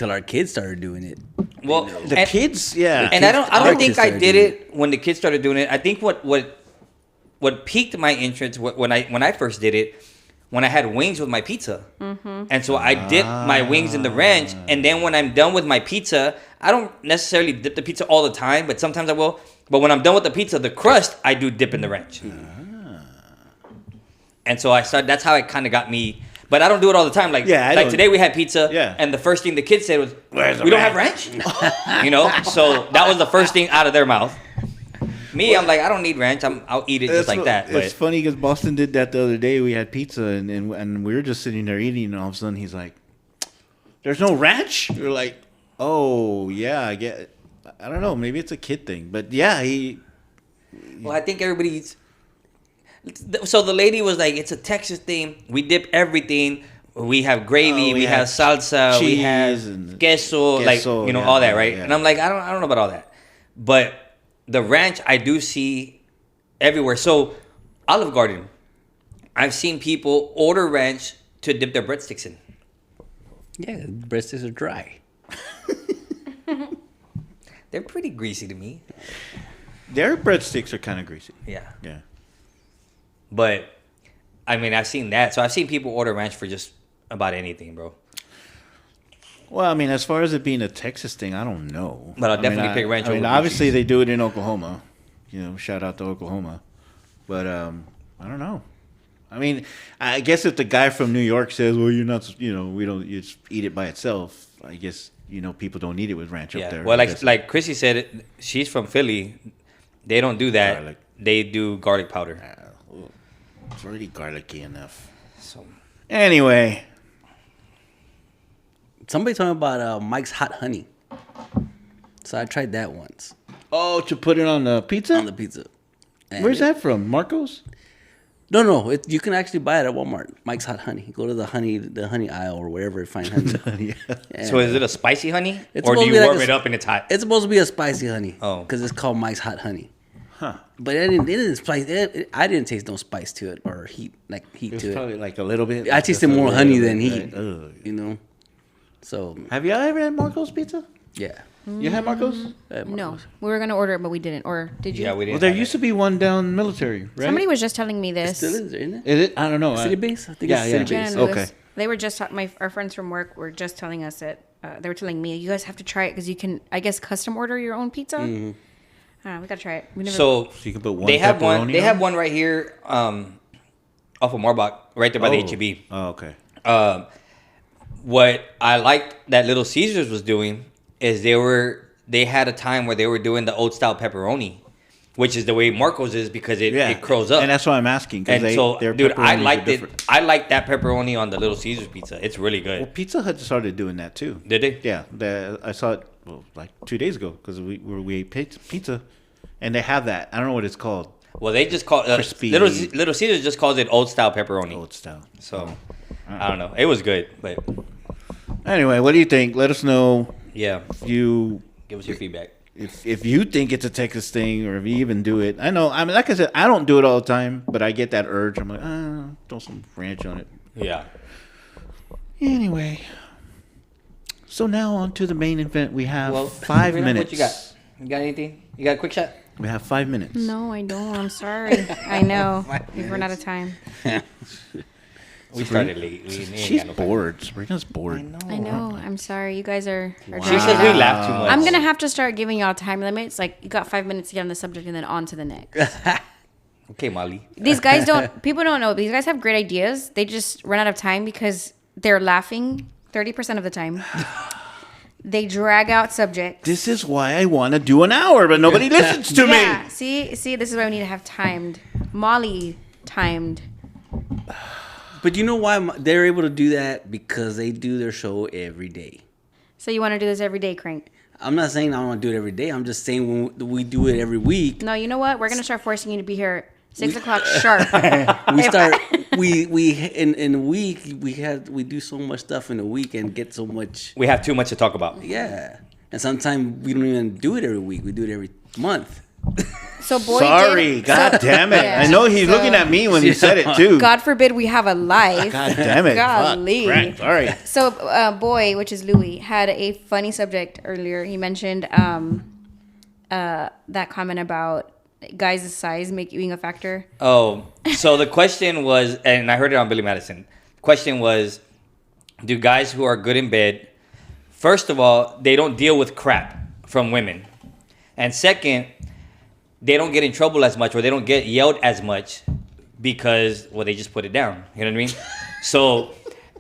our kids started doing it. Well, The kids, yeah. And I don't think I started did doing it when the kids started doing it. I think what piqued my interest when I first did it, when I had wings with my pizza. Mm-hmm. And so I dip my wings in the ranch, and then when I'm done with my pizza, I don't necessarily dip the pizza all the time, but sometimes I will. But when I'm done with the pizza, the crust I do dip in the ranch. And so that's how it kind of got me. But I don't do it all the time. Like today we had pizza, and the first thing the kids said was, "We don't have ranch." So that was the first thing out of their mouth. Me, I'm like, I don't need ranch. I'll eat it just like that. It's funny because Boston did that the other day. We had pizza and we were just sitting there eating, and all of a sudden he's like, "There's no ranch." We're like, "Oh yeah, I get it." I don't know. Maybe it's a kid thing, but yeah, Well, I think everybody eats. So the lady was like, "It's a Texas thing. We dip everything. We have gravy. we have salsa. We have queso, like all that, right?" Yeah. And I'm like, I don't know about all that, but the ranch I do see everywhere. So Olive Garden, I've seen people order ranch to dip their breadsticks in. Yeah, breadsticks are dry. They're pretty greasy to me. Their breadsticks are kind of greasy. Yeah. Yeah. But I mean, I've seen that. So I've seen people order ranch for just about anything, bro. Well, I mean, as far as it being a Texas thing, I don't know. But I'll definitely pick ranch over blue obviously cheese. they do it in Oklahoma. Shout out to Oklahoma. But I don't know. I mean, I guess if the guy from New York says, "Well, you're not, we don't, you just eat it by itself," I guess people don't eat it with ranch up there. Well, like Chrissy said, she's from Philly. They don't do that. Garlic. They do garlic powder. It's already garlicky enough. So anyway, Somebody told me about Mike's Hot Honey. So I tried that once. Oh, to put it on the pizza? On the pizza. And Where's that from? Marco's? No. You can actually buy it at Walmart. Mike's Hot Honey. Go to the honey aisle or wherever you find honey. Yeah. So is it a spicy honey? It's Or do supposed you to be warm like it up and it's hot? It's supposed to be a spicy honey. Oh. Because it's called Mike's Hot Honey. Huh. But it didn't spice. I didn't taste no spice to it or heat It's to probably it. like a little bit. I tasted more honey than heat. Right? Ugh. So Have you ever had Marco's pizza? yeah. You had Marcos? No, we were gonna order it, but we didn't. Or did you? Yeah, we didn't. Well, there have used it. to be one down military, right? Somebody was just telling me this. Still is, isn't it? Is it? I don't know. City base? I think Yeah, it's yeah. city Jen base. and Lewis, Okay. They were just our friends from work were just telling us that they were telling me you guys have to try it because you can, I guess, custom order your own pizza. We gotta try it. We never. So you can put one. they have one. pepperoni They on have it? one right here, off of Marbach, right there by the HEB. Oh, okay. What I liked that Little Caesars was doing is they had a time where they were doing the old style pepperoni, which is the way Marco's is because it curls up. And that's why I'm asking. And their dude, I pepperonis are liked different. it. I liked that pepperoni on the Little Caesars pizza. It's really good. Well, Pizza Hut started doing that too. Did they? Yeah, I saw it like 2 days ago because we ate pizza, and they have that. I don't know what it's called. Well, they just call Crispy. Little Caesars just calls it old style pepperoni. Old style. So I don't know. It was good, but Anyway, what do you think? Let us know yeah, if you give us your feedback. if you think it's a Texas thing or if you even do it. I know. I mean, like I said, I don't do it all the time, but I get that urge. I'm like, throw some ranch on it. Yeah. Anyway, so now on to the main event. We have Well, 5 Sabrina, minutes. What you got? You got anything? You got a quick shot? We have 5 minutes. No, I don't. I'm sorry. I know. We've run out of time. We started late. We ain't She's got no time. bored. Sabrina's bored. I know. I'm sorry. You guys are She dragging says it we out. laugh too much. I'm gonna have to start giving y'all time limits. Like you got 5 minutes to get on the subject and then on to the next. Okay, Molly. These guys don't. People don't know. These guys have great ideas. They just run out of time because they're laughing 30% of the time. They drag out subjects. This is why I want to do an hour, but nobody listens to Yeah. me. See. This is why we need to have timed. Molly timed. But you know why they're able to do that? Because they do their show every day. So you want to do this every day, Crank? I'm not saying I don't want to do it every day. I'm just saying when we do it every week, No. You know what? We're gonna start forcing you to be here 6 o'clock sharp. we start we in a week we do so much stuff in a week and get so much. We have too much to talk about. Yeah, and sometimes we don't even do it every week. We do it every month. So boy, Sorry. God damn it. Yeah. I know he's So- looking at me when he said it, too. God forbid we have a life. God damn it. Golly. Fuck. Right. Sorry. So, boy, which is Louie, had a funny subject earlier. He mentioned that comment about guys' size being a factor. Oh, so the question was, and I heard it on Billy Madison. The question was, do guys who are good in bed, first of all, they don't deal with crap from women. And second, they don't get in trouble as much or they don't get yelled as much because, well, they just put it down. You know what I mean? So,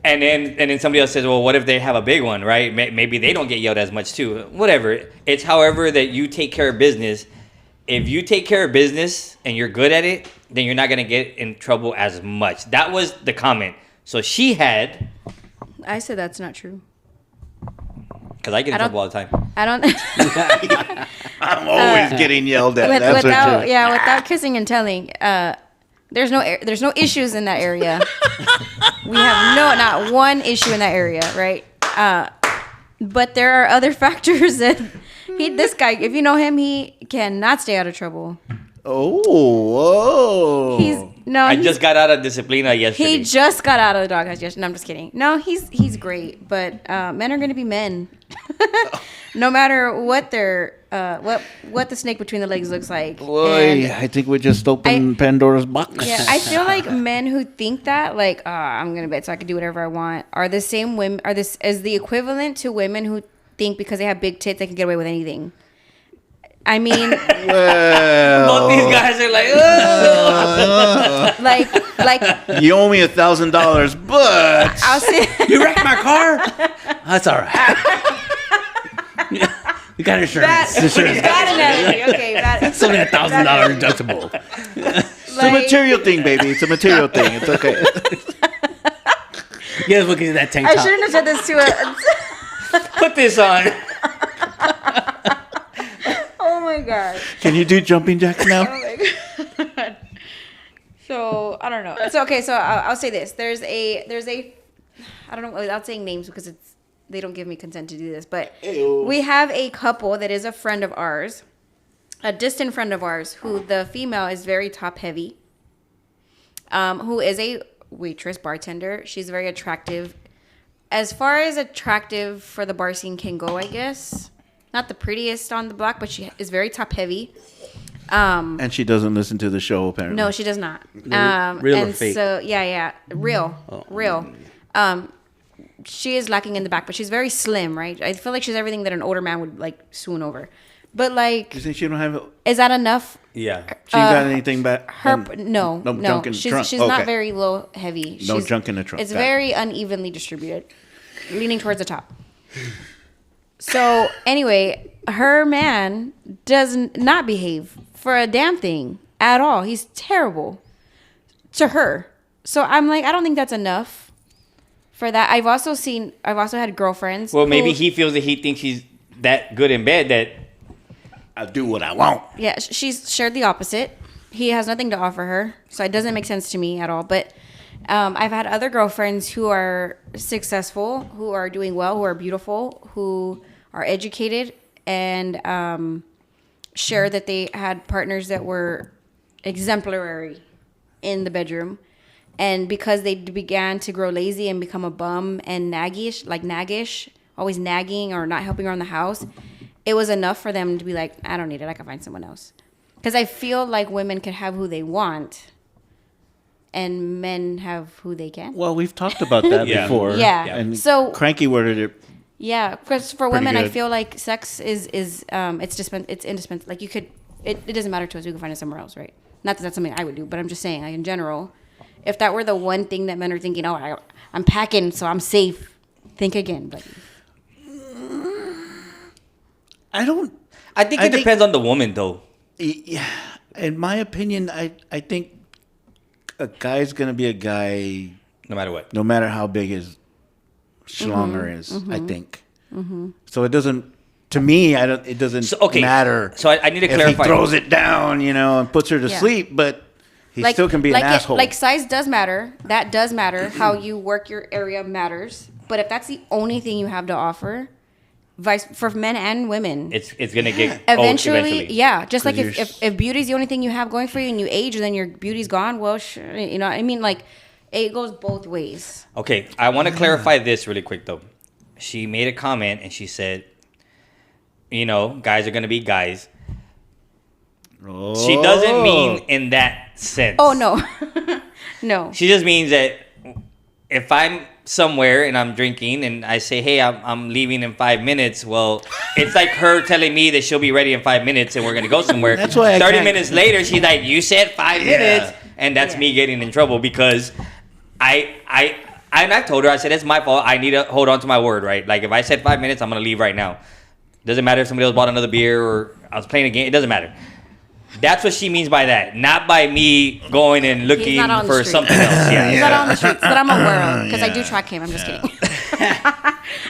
and then somebody else says, well, what if they have a big one, right? Maybe they don't get yelled as much too. Whatever. It's however that you take care of business. If you take care of business and you're good at it, then you're not going to get in trouble as much. That was the comment. So she had, I said that's not true. because I get in I don't- trouble all the time. I don't. I'm always getting yelled at. That's without for sure. without kissing and telling. There's no issues in that area. We have not one issue in that area, right? But there are other factors that this guy, if you know him, he cannot stay out of trouble. Oh, whoa. I just got out of Disciplina yesterday. He just got out of the doghouse yesterday. No, I'm just kidding. No, he's great, but men are going to be men. No matter what their what the snake between the legs looks like. Boy, And I think we just opened Pandora's box. yeah, I feel like men who think that, like, I'm gonna bet so I can do whatever I want, are the same women. Are this as the equivalent to women who think because they have big tits they can get away with anything. I mean, Well, Both these guys are like, like you owe me $1,000, but I'll say. You wrecked my car. That's all right. We got insurance. Got it. Okay, It's only $1,000 deductible. it's a material thing, baby. It's a material thing. It's okay. You guys look at that tank I top. shouldn't have said this to a. put this on. Oh my god. Can you do jumping jacks now? So I don't know. So okay. So I'll say this. There's a. I don't know without saying names because they don't give me consent to do this. But we have a couple that is a friend of ours, a distant friend of ours, who the female is very top heavy. Who is a waitress bartender. She's very attractive. As far as attractive for the bar scene can go, I guess. not the prettiest on the block, but she is very top heavy. And she doesn't listen to the show, apparently. No, she does not. Real or and fake? so real. She is lacking in the back, but she's very slim, right? I feel like she's everything that an older man would like swoon over. But like, You think she don't have? is that enough? Yeah. She ain't got anything back? No. junk in the trunk. She's not very low heavy. No junk in the trunk. It's Got it. very unevenly distributed, leaning towards the top. So anyway, her man does not behave for a damn thing at all. He's terrible to her. So I'm like, I don't think that's enough for that. I've also had girlfriends. Well, maybe he feels that he thinks he's that good in bed that. I'll do what I want. Yeah, she's shared the opposite. He has nothing to offer her, so it doesn't make sense to me at all. But I've had other girlfriends who are successful, who are doing well, who are beautiful, who are educated, and share that they had partners that were exemplary in the bedroom. And because they began to grow lazy and become a bum and naggish, always nagging or not helping around the house, it was enough for them to be like, I don't need it. I can find someone else. Because I feel like women can have who they want and men have who they can. Well, we've talked about that Yeah. before. Yeah. And So- Cranky worded it. Yeah, because for Pretty women, I good. feel like sex is it's indispensable. Like it doesn't matter to us. We can find it somewhere else, right? Not that that's something I would do, but I'm just saying, like, in general, if that were the one thing that men are thinking, I'm packing, so I'm safe. Think again, buddy. I don't. I think it depends on the woman, though. Yeah. In my opinion, I think a guy's gonna be a guy No matter what. no matter how big his schlonger is. I think. So it doesn't. To me, it doesn't So, okay, matter. so I need to if clarify. he throws it down, and puts her to Yeah. sleep, but he still can be an asshole. Like size does matter. That does matter. How you work your area matters. But if that's the only thing you have to offer, for men and women, It's gonna get eventually, yeah. Just like 'Cause if beauty's the only thing you have going for you and you age and then your beauty's gone, well, sure, I mean, like, it goes both ways. Okay, I want to clarify this really quick though. She made a comment and she said, guys are gonna be guys. She doesn't mean in that sense. Oh no, no. She just means that if I'm somewhere and I'm drinking and I say, hey, I'm leaving in 5 minutes, well, it's like her telling me that she'll be ready in 5 minutes and we're going to go somewhere. That's why 30 minutes later, she's like, you said 5 Yeah. minutes. And that's me getting in trouble because I told her, I said, it's my fault. I need to hold on to my word, right? Like if I said 5 minutes, I'm going to leave right now. Doesn't matter if somebody else bought another beer or I was playing a game. It doesn't matter. That's what she means by that, not by me going and looking not on the for street. something else. Yeah. He's not on the streets that I'm aware of because I do track him. I'm just kidding.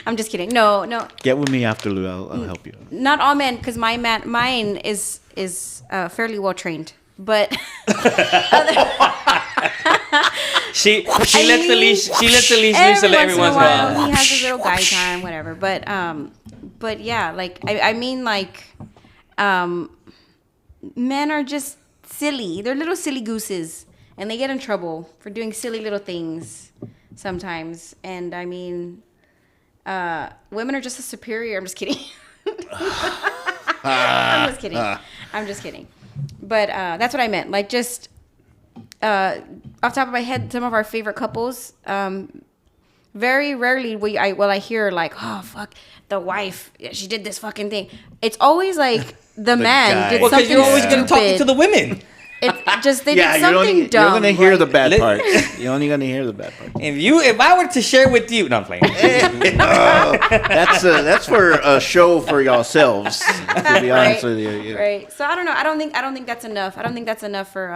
I'm just kidding. No. Get with me after Lou. I'll help you. Not all men, because mine is fairly well trained, but She lets the leash loose to let every once in a while. he has his little guy time, whatever. But yeah, like I mean, like, men are just silly. They're little silly gooses, and they get in trouble for doing silly little things sometimes. And I mean, women are just a superior. I'm just kidding. I'm just kidding. But that's what I meant. Like, just off the top of my head, some of our favorite couples. Very rarely will I hear like, oh fuck, the wife, she did this fucking thing. It's always like the man guy. did Well, because something you're always going to talk to stupid. the women. It's just they Yeah, did something you're dumb. gonna hear the bad Let- parts. You're only gonna hear the bad parts. If I were to share with you, no, I'm playing. That's for a show for yourselves. To be honest with you. Yeah. Right. So I don't know. I don't think that's enough. I don't think that's enough for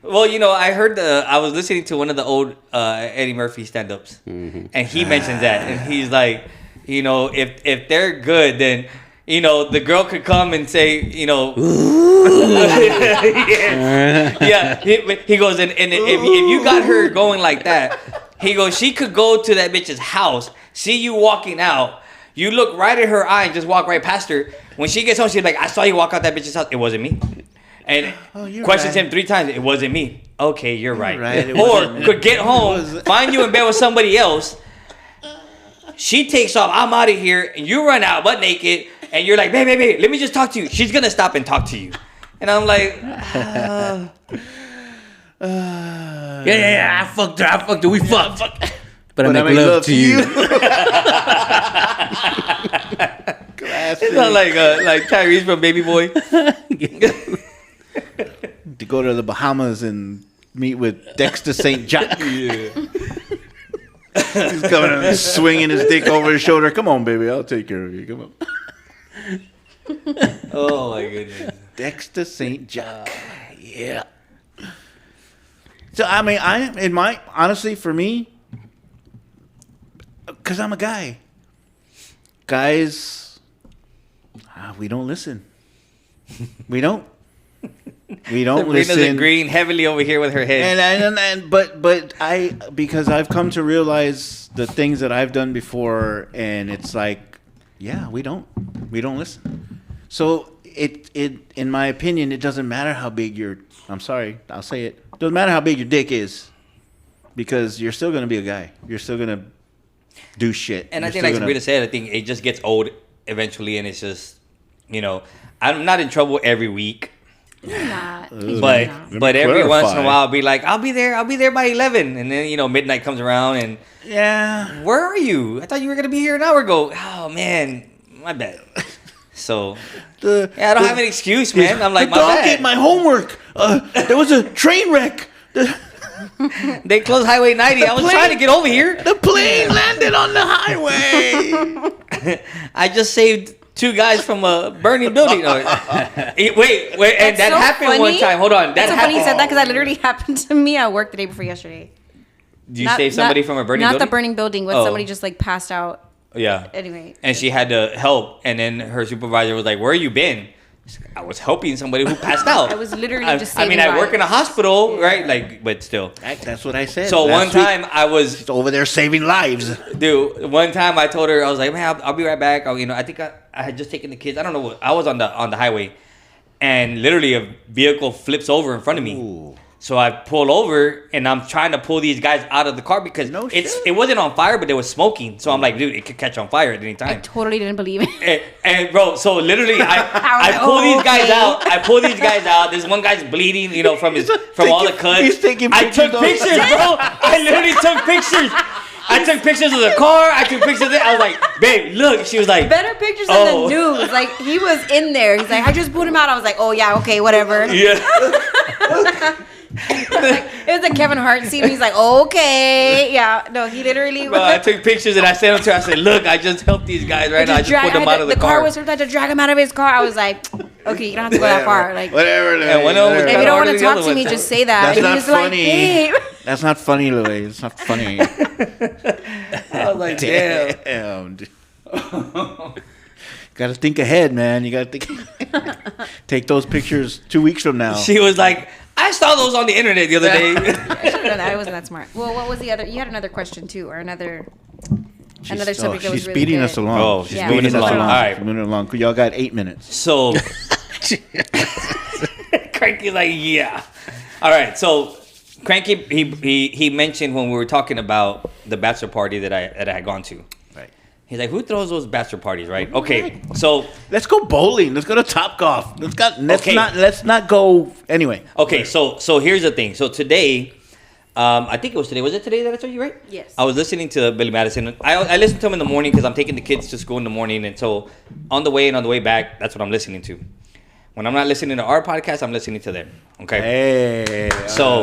Well, I heard I was listening to one of the old Eddie Murphy stand-ups, and he mentions that, and he's like, if they're good, then the girl could come and say, yeah. He goes, and if you got her going like that, he goes, she could go to that bitch's house, see you walking out, you look right at her eye and just walk right past her. When she gets home, she's like, I saw you walk out that bitch's house. It wasn't me. And questions right. him 3 times. It wasn't me. Okay, you're right. right. It Or wasn't me. could get home, find you in bed with somebody else. She takes off. I'm out of here. And you run out butt naked. and you're like, babe, let me just talk to you. She's gonna stop and talk to you, and I'm like, yeah, I fucked her. We fucked. But I make love to you. It's not like Tyrese from Baby Boy. To go to the Bahamas and meet with Dexter St. Jack. Yeah. He's coming and swinging his dick over his shoulder. Come on, baby, I'll take care of you. Come on. Oh my goodness. Dexter St. Jack. Yeah. So I mean, honestly, for me, because I'm a guy. Guys, we don't listen. We don't. We don't Sabrina's listen. agreeing heavily over here with her head. But because I've come to realize the things that I've done before, and it's like, yeah, we don't listen. So it in my opinion, it doesn't matter how big I'm sorry, I'll say it. Doesn't matter how big your dick is, because you're still gonna be a guy. You're still gonna do shit. And you're I think, like Sabrina said, I think it just gets old eventually, and it's just, I'm not in trouble every week. You're not. But every once in a while, I'll be like, I'll be there by 11, and then midnight comes around, and yeah, where are you? I thought you were gonna be here an hour ago. Oh man, my bad. So I don't have an excuse, man. I'm like, my my dog bad. ate my homework. There was a train wreck. They closed Highway 90. I was trying to get over here. The plane landed on the highway. I just saved 2 guys from a burning building. Wait, and that so happened funny. one time. Hold on, That's so funny you happened. said that because that literally happened to me at work the day before yesterday. Did you save somebody from a burning not building? Not the burning building, but Oh. somebody just like passed out. Yeah. Anyway. And she had to help, and then her supervisor was like, "Where you been?" She's like, I was helping somebody who passed out. I was literally just I mean, saving I work in a lives. hospital, right? Like, but still. That's what I said. So one last week. time I was She's over there saving lives. Dude, one time I told her, I was like, man, I'll be right back. I think I had just taken the kids. I don't know what. I was on the highway, and literally a vehicle flips over in front of me. Ooh. So I pull over, and I'm trying to pull these guys out of the car because it wasn't on fire, but it was smoking. So I'm like, dude, it could catch on fire at any I time. totally didn't believe it. And bro, so literally, I pull these guys out. I pull these guys out. This one guy's bleeding, from all the cuts. He's taking I pictures. took pictures, bro. I literally took pictures. I took pictures of the car. I took pictures of it. I was like, babe, look. She was like, Better pictures than the news. Like, he was in there. He's like, I just pulled him out. I was like, oh, yeah, okay, whatever. Yeah. It was a Kevin Hart scene. He's like, okay. Yeah. No, he literally Bro, I took pictures and I sent them to her. I said, look, I just helped these guys right now. I just put them out of the car. The car was tried to drag him out of his car. I was like, okay, you don't have to go that far. Like, Whatever. And one of them was if kinda you don't harder want to than the talk other to me, one. just say that. That's And not he was like, funny. babe. That's not funny, Louie. It's not funny. I was like, damn. Damn. Dude. Got to think ahead, man. You got to think. Take those pictures 2 weeks from now. She was like, I saw those on the internet the other day. I should have done that. I wasn't that smart. Well, what was the other? You had another question too, or another subject that was she's really speeding good. us along. Oh, she's moving us along. All right. Moving along. Y'all got 8 minutes. So, Cranky's like, yeah. All right. So, Cranky, he mentioned when we were talking about the bachelor party that I had gone to. Right. He's like, who throws those bachelor parties, right? Okay. So, Let's go bowling. Let's go to Topgolf. Let's not go anyway. okay. So here's the thing. So today, I think it was today. Was it today that I told you, right? Yes. I was listening to Billy Madison. I listen to him in the morning because I'm taking the kids to school in the morning, and so on the way and on the way back, that's what I'm listening to. When I'm not listening to our podcast, I'm listening to them. Okay. Hey. So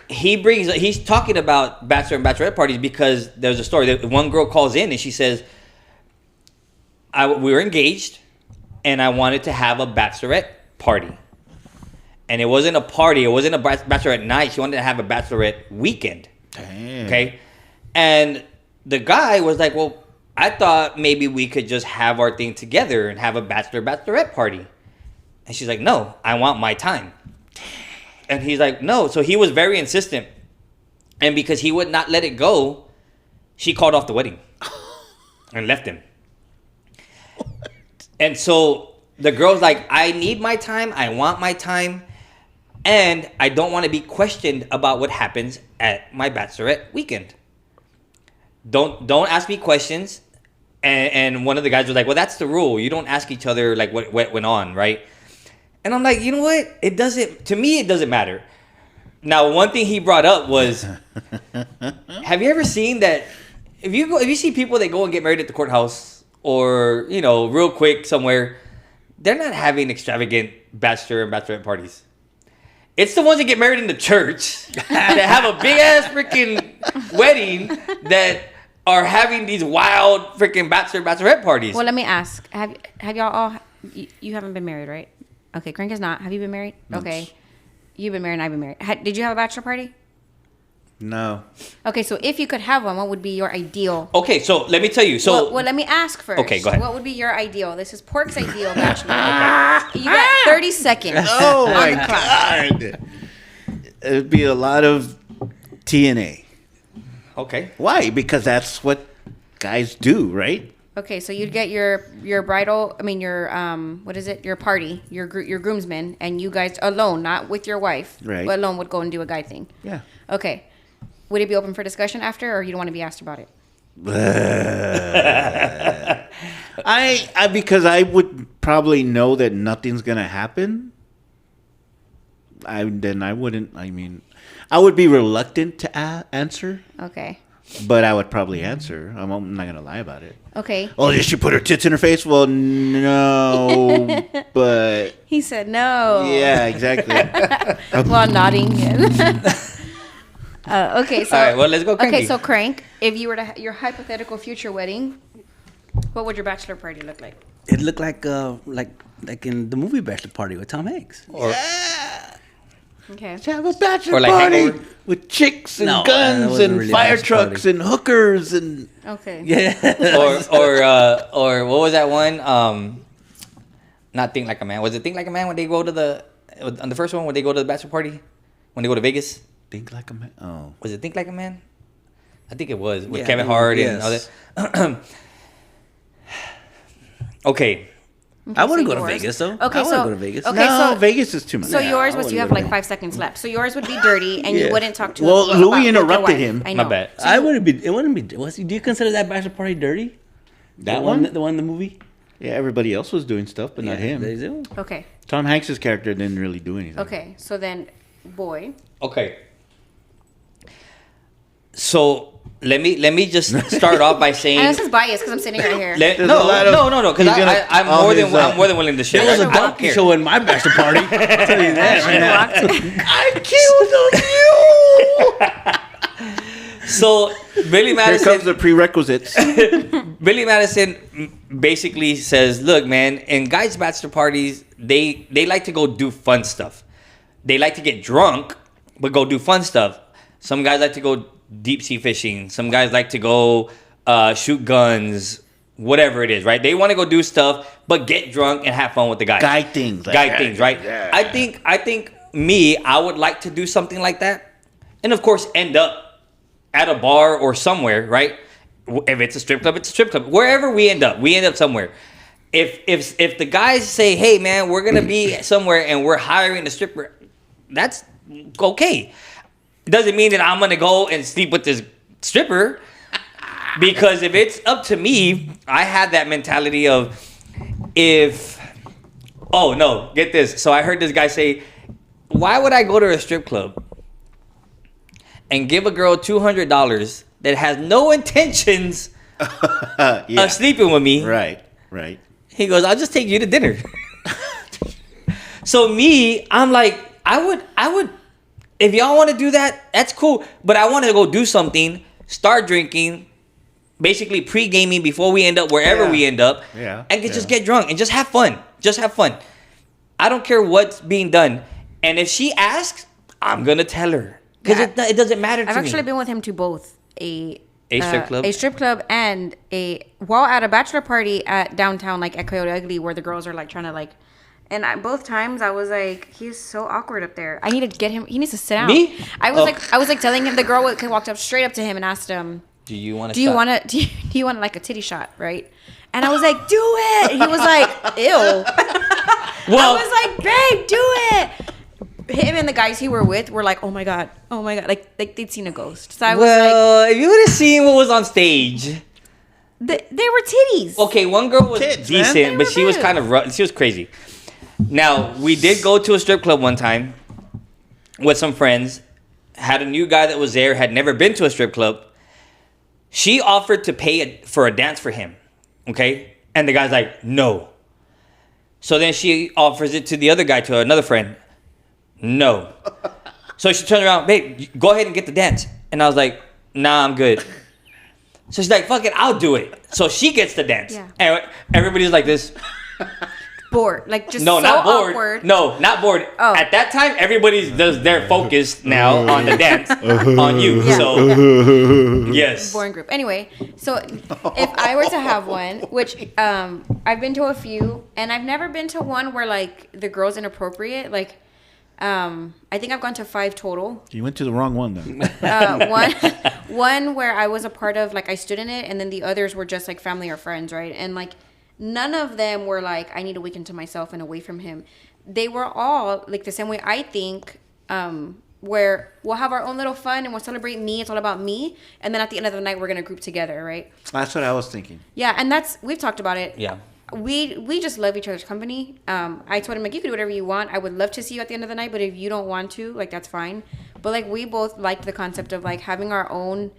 he's talking about bachelor and bachelorette parties because there's a story that one girl calls in and she says, we were engaged and I wanted to have a bachelorette party. And it wasn't a party. It wasn't a bachelorette night. She wanted to have a bachelorette weekend. Damn. Okay. And the guy was like, well, I thought maybe we could just have our thing together and have a bachelorette party. And she's like, no, I want my time. And he's like, no. So he was very insistent. And because he would not let it go, she called off the wedding and left him. And so the girl's like, I need my time. I want my time. And I don't want to be questioned about what happens at my bachelorette weekend. Don't ask me questions. And one of the guys was like, well, that's the rule. You don't ask each other like what went on, right? And I'm like, you know what? It doesn't matter. Now, one thing he brought up was, have you ever seen that if you see people that go and get married at the courthouse or, you know, real quick somewhere, they're not having extravagant bachelor and bachelorette parties. It's the ones that get married in the church that have a big ass freaking wedding that are having these wild freaking bachelorette parties. Well, let me ask. Have y'all all... You haven't been married, right? Okay, Crank is not. Have you been married? Okay. You've been married and I've been married. Did you have a bachelor party? No. Okay, so if you could have one, what would be your ideal? Okay, so let me tell you. So well, let me ask first. Okay, go ahead. What would be your ideal? This is Pork's ideal bachelor. Okay. You got 30 seconds. Oh my God. It'd be a lot of TNA. Okay. Why? Because that's what guys do, right? Okay, so you'd get your bridal. I mean your what is it? Your party, your groomsmen, and you guys alone, not with your wife. Right. But alone would go and do a guy thing. Yeah. Okay. Would it be open for discussion after, or you don't want to be asked about it? I because I would probably know that nothing's gonna happen. I wouldn't. I mean, I would be reluctant to answer. Okay. But I would probably answer. I'm not gonna lie about it. Okay. Oh, did she put her tits in her face? Well, no, but He said no. yeah, exactly. While nodding. Okay, so All right, well, let's go Cranky. Okay, so Crank, if you were to your hypothetical future wedding, what would your bachelor party look like? It looked like in the movie Bachelor Party with Tom Hanks. Or Okay. To have a bachelor Or like party Hangover? with chicks and No, that guns wasn't and really a fire bachelor trucks party. and hookers and Okay. Yeah. or what was that one? Not Think Like a Man. Was it Think Like a Man when they go to on the first one when they go to the bachelor party? When they go to Vegas? think like a man. Oh, Was it Think Like a Man? I think it was with Yeah, Kevin Hart and all yes. that. Okay. I wouldn't so go to yours- Vegas though. Okay, I so wouldn't go to Vegas. Okay, no, so Vegas is too much. So yours I was wouldn't you have go like to 5 seconds left. So yours would be dirty, and Yeah. you wouldn't talk to. Well, about- Louie with your interrupted wife. him. I know. My bad. I wouldn't be. It wouldn't be. Do you consider that bachelor party dirty? That the one? The one in the movie. Yeah, everybody else was doing stuff, but not Yeah, him. they do. Okay. Tom Hanks's character didn't really do anything. Okay. So then, boy. Okay. So let me just start off by saying And this is biased because I'm sitting right here. There's a no, lot of- because he's gonna- I'm all more than his, I'm more than willing to share. There was a I don't donkey care. show in my bachelor party. I'll tell you that right now. I killed you. So Billy Here Madison comes the prerequisites. Billy Madison basically says, look, man, in guys' bachelor parties, they like to go do fun stuff. They like to get drunk, but go do fun stuff. Some guys like to go deep sea fishing. Some guys like to go shoot guns, whatever it is, right? They want to go do stuff, but get drunk and have fun with the guys. Guy things. like Guy that. things, right? Yeah. I think I would like to do something like that. And of course, end up at a bar or somewhere, right? If it's a strip club, it's a strip club. Wherever we end up somewhere. If the guys say, hey man, we're gonna be somewhere and we're hiring a stripper, that's okay. It doesn't mean that I'm gonna go and sleep with this stripper. Because if it's up to me, I had that mentality of oh no, get this. So I heard this guy say, why would I go to a strip club and give a girl $200 that has no intentions Yeah. of sleeping with me? Right. He goes, I'll just take you to dinner. So me, I'm like, I would, if y'all want to do that, that's cool. But I want to go do something, start drinking, basically pre-gaming before we end up wherever we end up. Yeah. And just get drunk and just have fun. Just have fun. I don't care what's being done. And if she asks, I'm going to tell her. Because Yeah. it doesn't matter to I've me. actually been with him to both a strip club? a strip club, and while at a bachelor party at downtown, like at Coyote Ugly, where the girls are like trying to like. And both times I was like, he's so awkward up there. I need to get him. He needs to sit down. Me? I was like telling him. The girl walked up straight up to him and asked him, Do you want to "Do you want to? Do you want like a titty shot, right?" And I was like, "Do it." And he was like, "Ew." Well, I was like, "Babe, do it." Him and the guys he were with were like, "Oh my god, like they'd seen a ghost." So I was like, if you would have seen what was on stage, They were titties. Okay, one girl was Tits, man. decent, They but were she was good. kind of she was crazy. Now, we did go to a strip club one time with some friends. Had a new guy that was there, had never been to a strip club. She offered to pay for a dance for him, okay? And the guy's like, no. So then she offers it to the other guy, to another friend. No. So she turned around, babe, go ahead and get the dance. And I was like, nah, I'm good. So she's like, fuck it, I'll do it. So she gets the dance. Yeah. And everybody's like this. Bored. Like, just No, so not bored. awkward. No, not bored. Oh. At that time, everybody's they're focused now on the dance, on you. Yeah. So, yes. Boring group. Anyway, so if I were to have one, which I've been to a few, and I've never been to one where like the girl's inappropriate. Like, I think I've gone to 5 total. You went to the wrong one then. One where I was a part of, like I stood in it, and then the others were just like family or friends, right? And like none of them were like, I need a weekend to myself and away from him. They were all like the same way I think, where we'll have our own little fun and we'll celebrate me. It's all about me. And then at the end of the night, we're going to group together, right? That's what I was thinking. Yeah, and we've talked about it. Yeah. We just love each other's company. I told him, like, you can do whatever you want. I would love to see you at the end of the night, but if you don't want to, like, that's fine. But like, we both liked the concept of like having our own.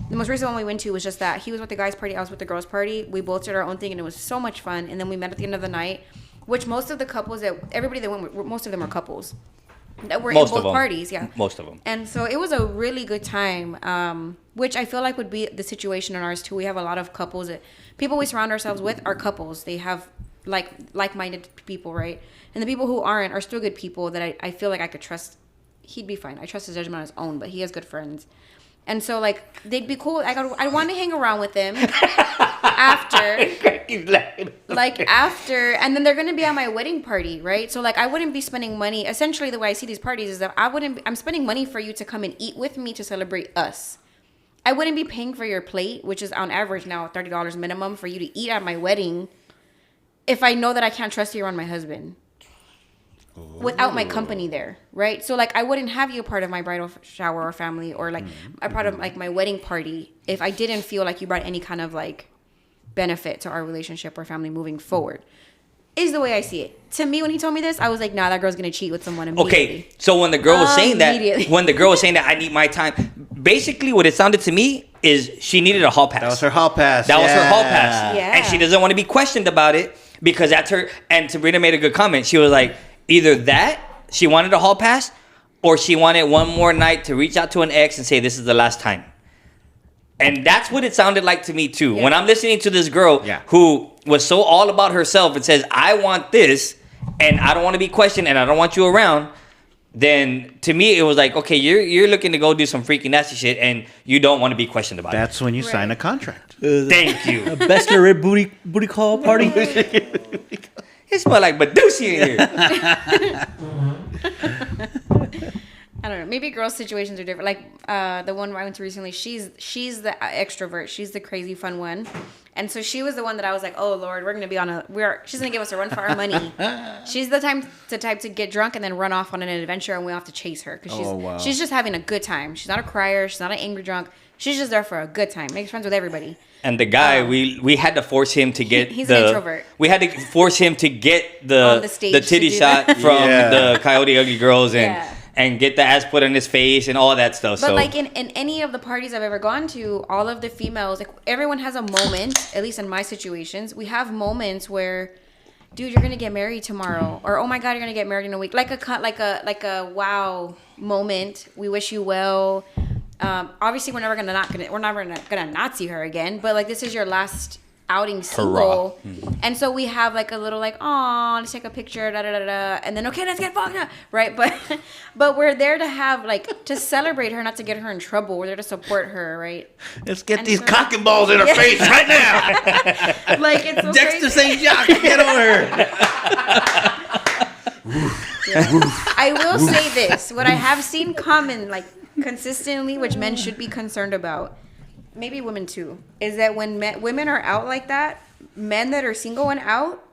The most recent one we went to was just that he was with the guys' party, I was with the girls' party. We both did our own thing, and it was so much fun. And then we met at the end of the night, which most of the couples everybody that went, most of them are couples that were Most in of both them. parties. Yeah, Most of them. And so it was a really good time, which I feel like would be the situation in ours too. We have a lot of couples that people we surround ourselves with are couples. They have like-minded people, right? And the people who aren't are still good people that I feel like I could trust. He'd be fine. I trust his judgment on his own, but he has good friends. And so, like, they'd be cool. I want to hang around with them after, and then they're going to be at my wedding party, right? So, like, I wouldn't be spending money. Essentially, the way I see these parties is that I'm spending money for you to come and eat with me to celebrate us. I wouldn't be paying for your plate, which is on average now $30 minimum for you to eat at my wedding, if I know that I can't trust you around my husband. Without my company there, right? So like I wouldn't have you a part of my bridal shower or family or like a part of like my wedding party if I didn't feel like you brought any kind of like benefit to our relationship or family moving forward. Is the way I see it. To me, when he told me this, I was like, nah, that girl's gonna cheat with someone immediately. Okay, so when the girl was saying Immediately. that, I need my time, basically what it sounded to me is she needed a hall pass. That was her hall pass. That was her hall pass. Yeah. And she doesn't want to be questioned about it because that's her. And Sabrina made a good comment. She was like, either that, she wanted a hall pass, or she wanted one more night to reach out to an ex and say, this is the last time. And that's what it sounded like to me, too. Yeah. When I'm listening to this girl Yeah. who was so all about herself and says, I want this, and I don't want to be questioned, and I don't want you around, then to me, it was like, okay, you're looking to go do some freaky nasty shit, and you don't want to be questioned about That's when you sign a contract. it. Thank you. Bachelorette booty call party. It smelled like Badusi in here. I don't know. Maybe girls' situations are different. Like the one I went to recently, she's the extrovert. She's the crazy fun one, and so she was the one that I was like, oh Lord, we're gonna be on she's gonna give us a run for our money. She's the type to get drunk and then run off on an adventure, and we have to chase her because she's just having a good time. She's not a crier. She's not an angry drunk. She's just there for a good time. Makes friends with everybody. And the guy, we had to force him to get he's an introvert. We had to force him to get On the the stage titty to do shot that. from Yeah. the Coyote Ugly Girls Yeah. and get the ass put on his face and all that stuff. But so like in any of the parties I've ever gone to, all of the females, like everyone has a moment. At least in my situations, we have moments where, dude, you're gonna get married tomorrow, or oh my god, you're gonna get married in a week. Like a wow moment. We wish you well. Obviously, we're never gonna not see her again. But like, this is your last outing single, and so we have like a little like, oh, let's take a picture, da da da da, and then okay, let's get fucked up, right? But we're there to have like to celebrate her, not to get her in trouble. We're there to support her, right? Let's get And these so- cock and balls in her face right now. Like it's so Dexter crazy. St. Jacques, get over her. I will say this: what I have seen common, like consistently, which men should be concerned about, maybe women too, is that when women are out like that, men that are single and out,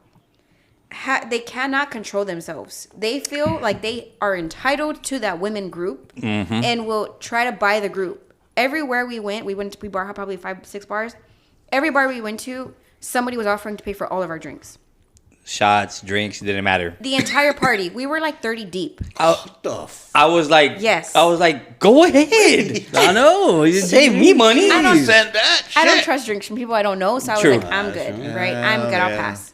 they cannot control themselves. They feel like they are entitled to that women group and will try to buy the group. Everywhere we went, we bought probably 5-6 bars. every bar we went to, somebody was offering to pay for all of our drinks. Shots, drinks, didn't matter. The entire party. We were like 30 deep. I was like, Yes. I was like, go ahead. I know. You Save me money. I don't Send that shit. I don't trust drinks from people I don't know, so I was True. like, I'm good, right? I'm good. I'll yeah. pass.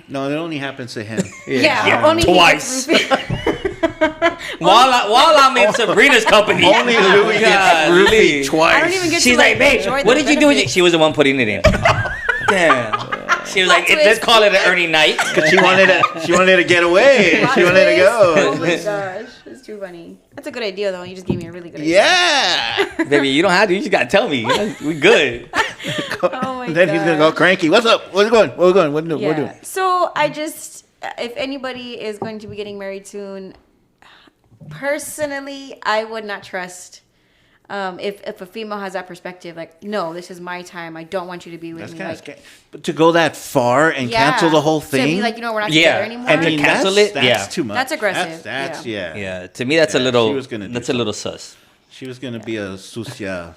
No, it only happens to him. Yeah, only twice. he gets roofie. While I'm in Sabrina's company. Only Louie gets Golly. roofied twice. I don't even get She's to like, babe, enjoy the what did you do with it? benefits. She was the one putting it in. Damn. She was like, Plot let's twist. call it an earning night. She wanted to get away. Plot She wanted to twist. Oh go. my gosh, it's too funny. That's a good idea, though. You just gave me a really good idea. Yeah. Baby, you don't have to. You just got to tell me. We good. Oh my Then he's gonna go gosh. cranky. What's up? What's going? What's going? What do? Yeah. What do? So I just, if anybody is going to be getting married soon, personally, I would not trust. If a female has that perspective, like, no, this is my time. I don't want you to be with That's me. kind of Like, scary. But to go that far and yeah. cancel the whole To thing. be like, we're not Yeah. together anymore. And to cancel it, That's yeah. too much. That's aggressive, That's yeah. Yeah, to me, that's a Yeah, little, she was gonna do that's a little sus. She was gonna be a sucia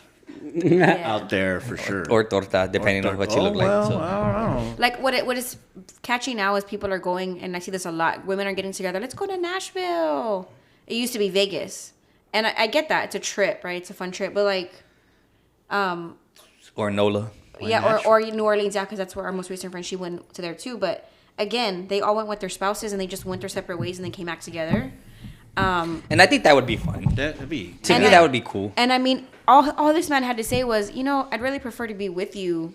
Yeah. out there for sure. Or torta, depending on what you look like. Well, So. I don't know. Like what is catchy now is people are going, and I see this a lot. Women are getting together. Let's go to Nashville. It used to be Vegas, and I get that it's a trip, right? It's a fun trip, but like, Or NOLA. yeah, or New Orleans, yeah, because that's where our most recent friend, she went to there too. But again, they all went with their spouses, and they just went their separate ways, and they came back together. And I think that would be fun. That'd be. To And me, I- that would be cool. And I mean, all this man had to say was, I'd really prefer to be with you.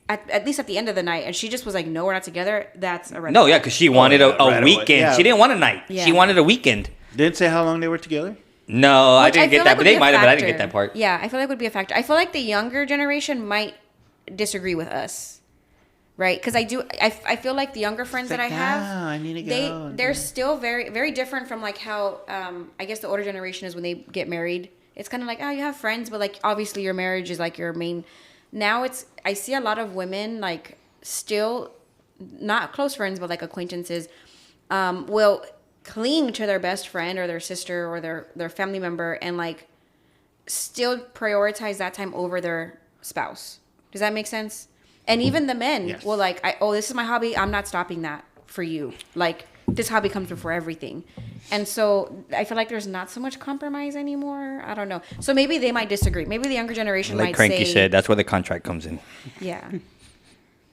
At least at the end of the night, and she just was like, "No, we're not together." That's a red No, flag. yeah, because she wanted yeah, a right away. weekend. Yeah. She didn't want a night. Yeah. She wanted a weekend. Didn't say how long they were together. No, I Which didn't feel get that, like but would they be a might have, but I didn't get factor. that part. Yeah, I feel like would be a factor. I feel like the younger generation might disagree with us, right? Because I feel like the younger friends that I have, I need to go. they're still very, very different from like how I guess the older generation is when they get married. It's kind of like, oh, you have friends, but like obviously your marriage is like your main. Now I see a lot of women like still not close friends, but like acquaintances, will cling to their best friend or their sister or their family member and like still prioritize that time over their spouse. Does that make sense? And even the men Yes. will like, this is my hobby. I'm not stopping that for you. Like this hobby comes before everything. And so I feel like there's not so much compromise anymore. I don't know. So maybe they might disagree. Maybe the younger generation Like might Cranky say, said, that's where the contract comes in. yeah.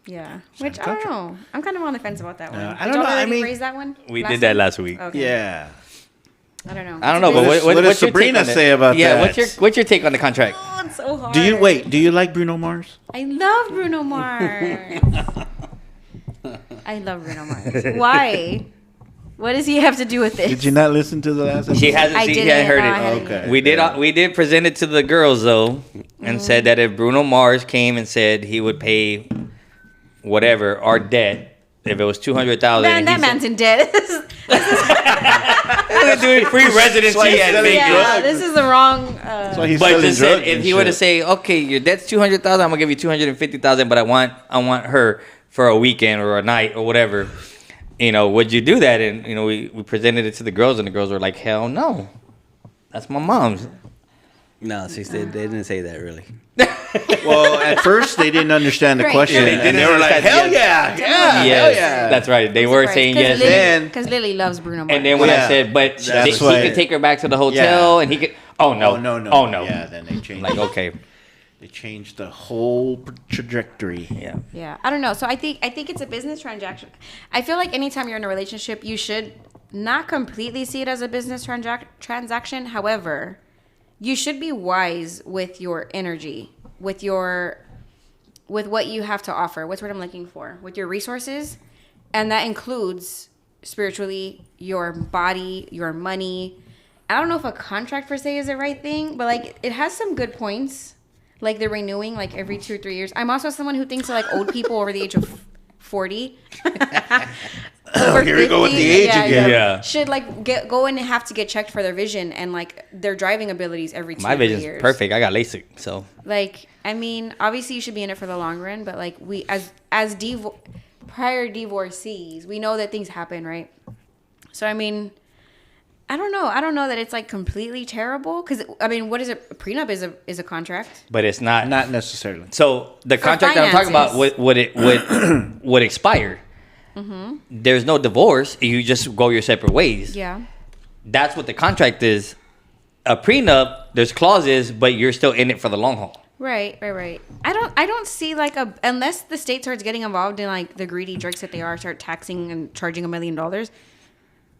Yeah. Which I don't know. I'm kind of on the fence about that one. I Did don't y'all know. I already mean, raise that one? We Last did that time? last week. Okay. Yeah. I don't know. I don't know, but What what's does your take Sabrina on it? say about yeah, that? what's your take on the contract? Oh, it's so hard. Do you like Bruno Mars? I love Bruno Mars. I love Bruno Mars. Why? What does he have to do with this? Did you not listen to the last episode? She hasn't I seen, didn't. she hadn't heard No, it. I hadn't. Okay. We did present it to the girls though, and said that if Bruno Mars came and said he would pay whatever our debt, if it was 200,000, Man, that man's in debt. doing free residency why he's at selling Vegas. Yeah, this is the wrong. That's why he's But selling just said drugs if and he were to shit. say, okay, your debt's 200,000, I'm gonna give you 250,000, but I want her for a weekend or a night or whatever. Would you do that? And we presented it to the girls, and the girls were like, hell no, that's my mom's. No, they didn't say that really. Well, at first they didn't understand the Right. question, Yeah, they and didn't they were like, understand, "Hell yeah, yeah, hell yeah!" That's right. They were saying yes. Then- Because Lily loves Bruno Mars. And then when Yeah. I said, but That's he why- could take her back to the hotel, Yeah. and he could. Oh no, no. oh no. Yeah, then they changed. Like okay, They changed the whole trajectory. yeah. Yeah, I don't know. So I think it's a business transaction. I feel like anytime you're in a relationship, you should not completely see it as a business transaction. However, you should be wise with your energy, with what you have to offer. What's what I'm looking for? With your resources, and that includes spiritually, your body, your money. I don't know if a contract per se is the right thing, but like it has some good points. Like the renewing, like every 2 or 3 years. I'm also someone who thinks that like old people over the age of 40. Over here we go with the age again. Yeah. Should like go and have to get checked for their vision and like their driving abilities every 2 My or 3 vision's years. perfect. I got LASIK, so Like, I mean, obviously you should be in it for the long run, but like we as prior divorcees, we know that things happen, right? So I mean, I don't know. I don't know that it's like completely terrible. Because I mean, what is it? A prenup is a contract. But it's not. Not necessarily. So the contract that I'm talking about would expire. There's no divorce. You just go your separate ways. Yeah. That's what the contract is. A prenup, there's clauses, but you're still in it for the long haul. Right. I don't see like unless the state starts getting involved in like the greedy jerks that they are, start taxing and charging $1 million.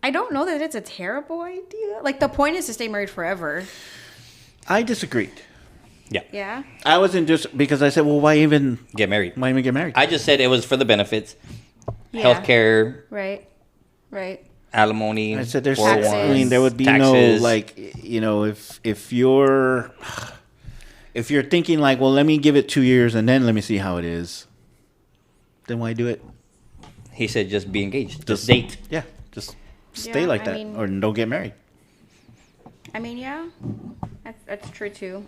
I don't know that it's a terrible idea. Like the point is to stay married forever. I disagreed. Yeah. Yeah. I wasn't just because I said, well, why even Get married. get married? I just said it was for the benefits. Yeah. Healthcare, Right. alimony. I said there's. 401s, I mean, there would be taxes. no like, if you're thinking like, well, let me give it 2 years and then let me see how it is. Then why do it? He said just be engaged. Just date. Yeah, just stay Yeah, like I that, mean- or don't get married. I mean, yeah, that's true too.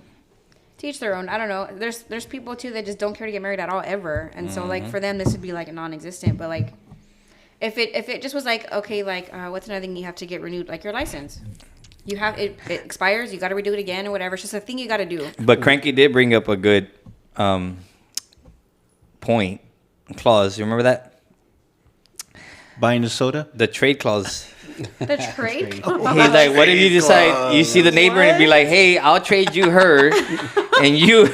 To each their own. I don't know. There's people too that just don't care to get married at all ever, and so like for them this would be like non-existent. But like, if it just was like okay, like what's another thing you have to get renewed? Like your license, you have it expires. You got to redo it again or whatever. It's just a thing you got to do. But Cranky did bring up a good point clause. You remember that? Buying the soda. The trade clause. The trade. He's like, what if you decide you see the neighbor and be like, hey, I'll trade you her, and you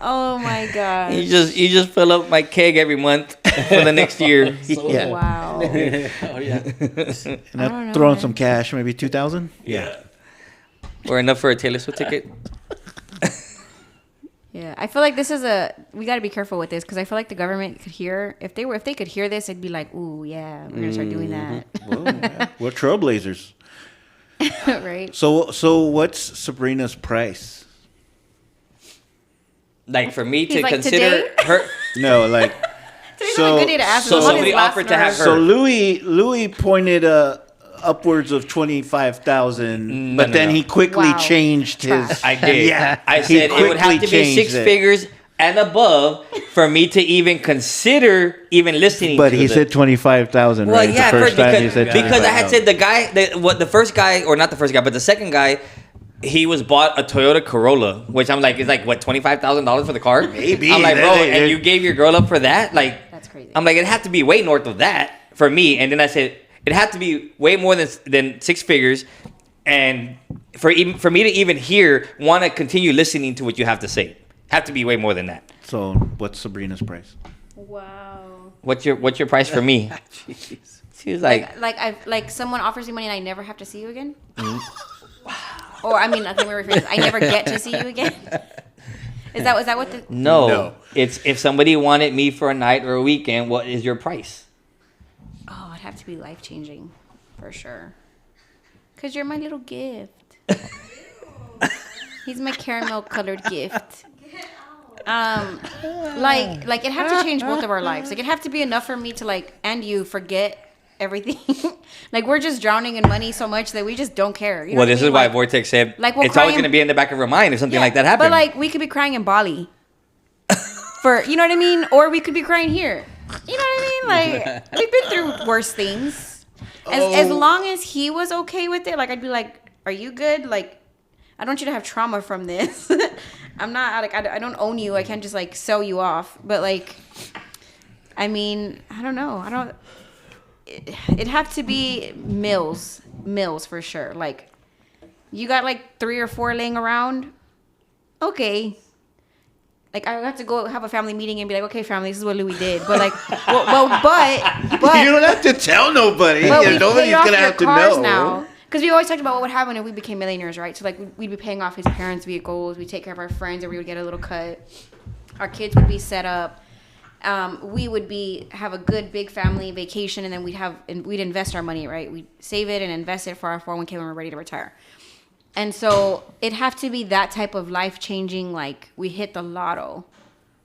Oh my god. you just fill up my keg every month for the next year. Yeah. Wow. Oh yeah. And I I'll don't know, throw in man. some cash, maybe 2,000. Yeah. Or enough for a Taylor Swift ticket. Yeah, I feel like we got to be careful with this because I feel like the government could hear if they could hear this, it'd be like, ooh, yeah, we're gonna start doing that, Well, yeah, we're trailblazers. right? So what's Sabrina's price? Like for me to He's like, consider today? her. No, like Today's not a good day to ask. so It's on somebody his last offered to have nerve. her- so Louie pointed upwards of 25,000, but then no. he quickly Wow. changed his. Trash. I did. Yeah, I he said it would have quickly to be changed 6 it. figures and above for me to even consider even listening. But to he the- said 25,000. Well, Right, yeah, the first time he because, said because I had 25,000. said the guy, the first guy, or not the first guy, but the second guy, he was bought a Toyota Corolla, which I'm like, is like what, $25,000 for the car? Maybe. I'm like, bro, They- and you gave your girl up for that? Like, That's crazy. I'm like, it had to be way north of that for me. And then I said it had to be way more than 6 figures, and for me to even want to continue listening to what you have to say, have to be way more than that. So what's Sabrina's price? Wow. What's your price for me? Jeez. She was like, Like someone offers you money and I never have to see you again. Or I mean, let me rephrase this. I never get to see you again. Is that what the? no. It's if somebody wanted me for a night or a weekend, what is your price? Oh, it'd have to be life changing, for sure. Cause you're my little gift. He's my caramel colored gift. Like it'd have to change both of our lives. Like it'd have to be enough for me to like and you forget everything. Like we're just drowning in money so much that we just don't care. You know Well, what I this mean? is why Like, Vortex said like, we'll it's cry always in- going to be in the back of her mind if something yeah, like that happened. But like we could be crying in Bali. For you know what I mean? Or we could be crying here. You know what I mean? Like we've been through worse things. As long as he was okay with it, like I'd be like, "Are you good? Like, I don't want you to have trauma from this. I'm not like I don't own you. I can't just like sell you off. But like, I mean, I don't know. I don't. It'd have to be mills for sure. Like, you got like 3 or 4 laying around. Okay. Like I have to go have a family meeting and be like, okay, family, this is what Louie did. But like, but You don't have to tell nobody. but we Nobody's pay off gonna your have to cars know. now. Because we always talked about what would happen if we became millionaires, right? So like we'd be paying off his parents' vehicles, we'd take care of our friends, or we would get a little cut. Our kids would be set up. We would have a good big family vacation, and then we'd invest our money, right? We'd save it and invest it for our 401k when we're ready to retire. And so it'd have to be that type of life-changing, like we hit the lotto,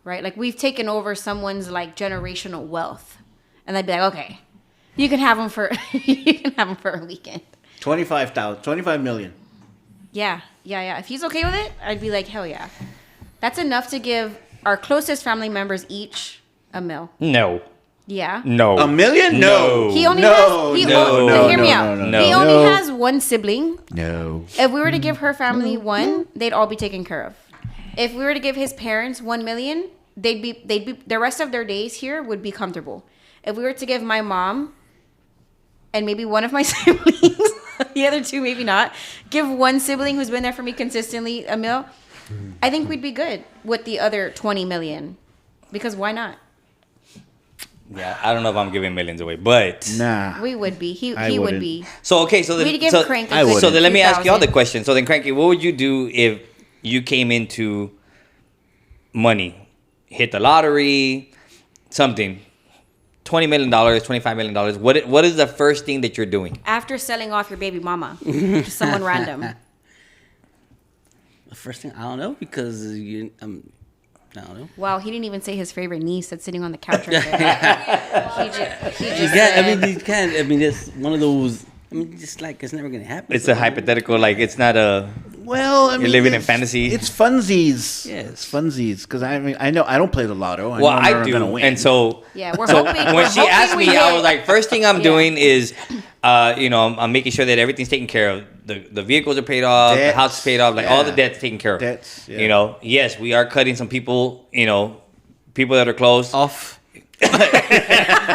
right? Like we've taken over someone's like generational wealth, and they'd be like, okay, you can have them for a weekend. 25 million. Yeah. If he's okay with it, I'd be like, hell yeah. That's enough to give our closest family members each $1 million. no, Yeah. No. $1 million? No. He only no, has. Hear me out. no. He only has one sibling. No. If we were to give her family one, they'd all be taken care of. If we were to give his parents 1 million, they'd be the rest of their days here would be comfortable. If we were to give my mom and maybe one of my siblings, the other two maybe not, give one sibling who's been there for me consistently $1 million, I think we'd be good with the other 20 million. Because why not? Yeah, I don't know if I'm giving millions away, but Nah. We would be. He wouldn't. would be. so okay, so We'd then give so, Crank I wouldn't. so then let me ask you all the 2,000. question. So then, Cranky, what would you do if you came into money, hit the lottery, something, $20 million, $25 million? What is the first thing that you're doing? After selling off your baby mama to someone random. The first thing, I don't know, because I don't know. Wow, he didn't even say his favorite niece that's sitting on the couch right there. he just Yeah, I said, mean, you can't. I mean, it's one of those. I mean, just like it's never gonna happen. It's a hypothetical, like it's not a. Well, I mean, living in it's- fantasy. It's funsies. Yeah. It's funsies. Because I mean, I know I don't play the lotto. Well, know I I'm do, gonna win. and so yeah, we're hoping. when we're she hoping asked we me, I hit. was like, first thing I'm Yeah. doing is, I'm making sure that everything's taken care of. The vehicles are paid off, the Debts, house is paid off, like all the yeah. debts taken care of. Debts, yeah. Yes, we are cutting some people, people that are close. off.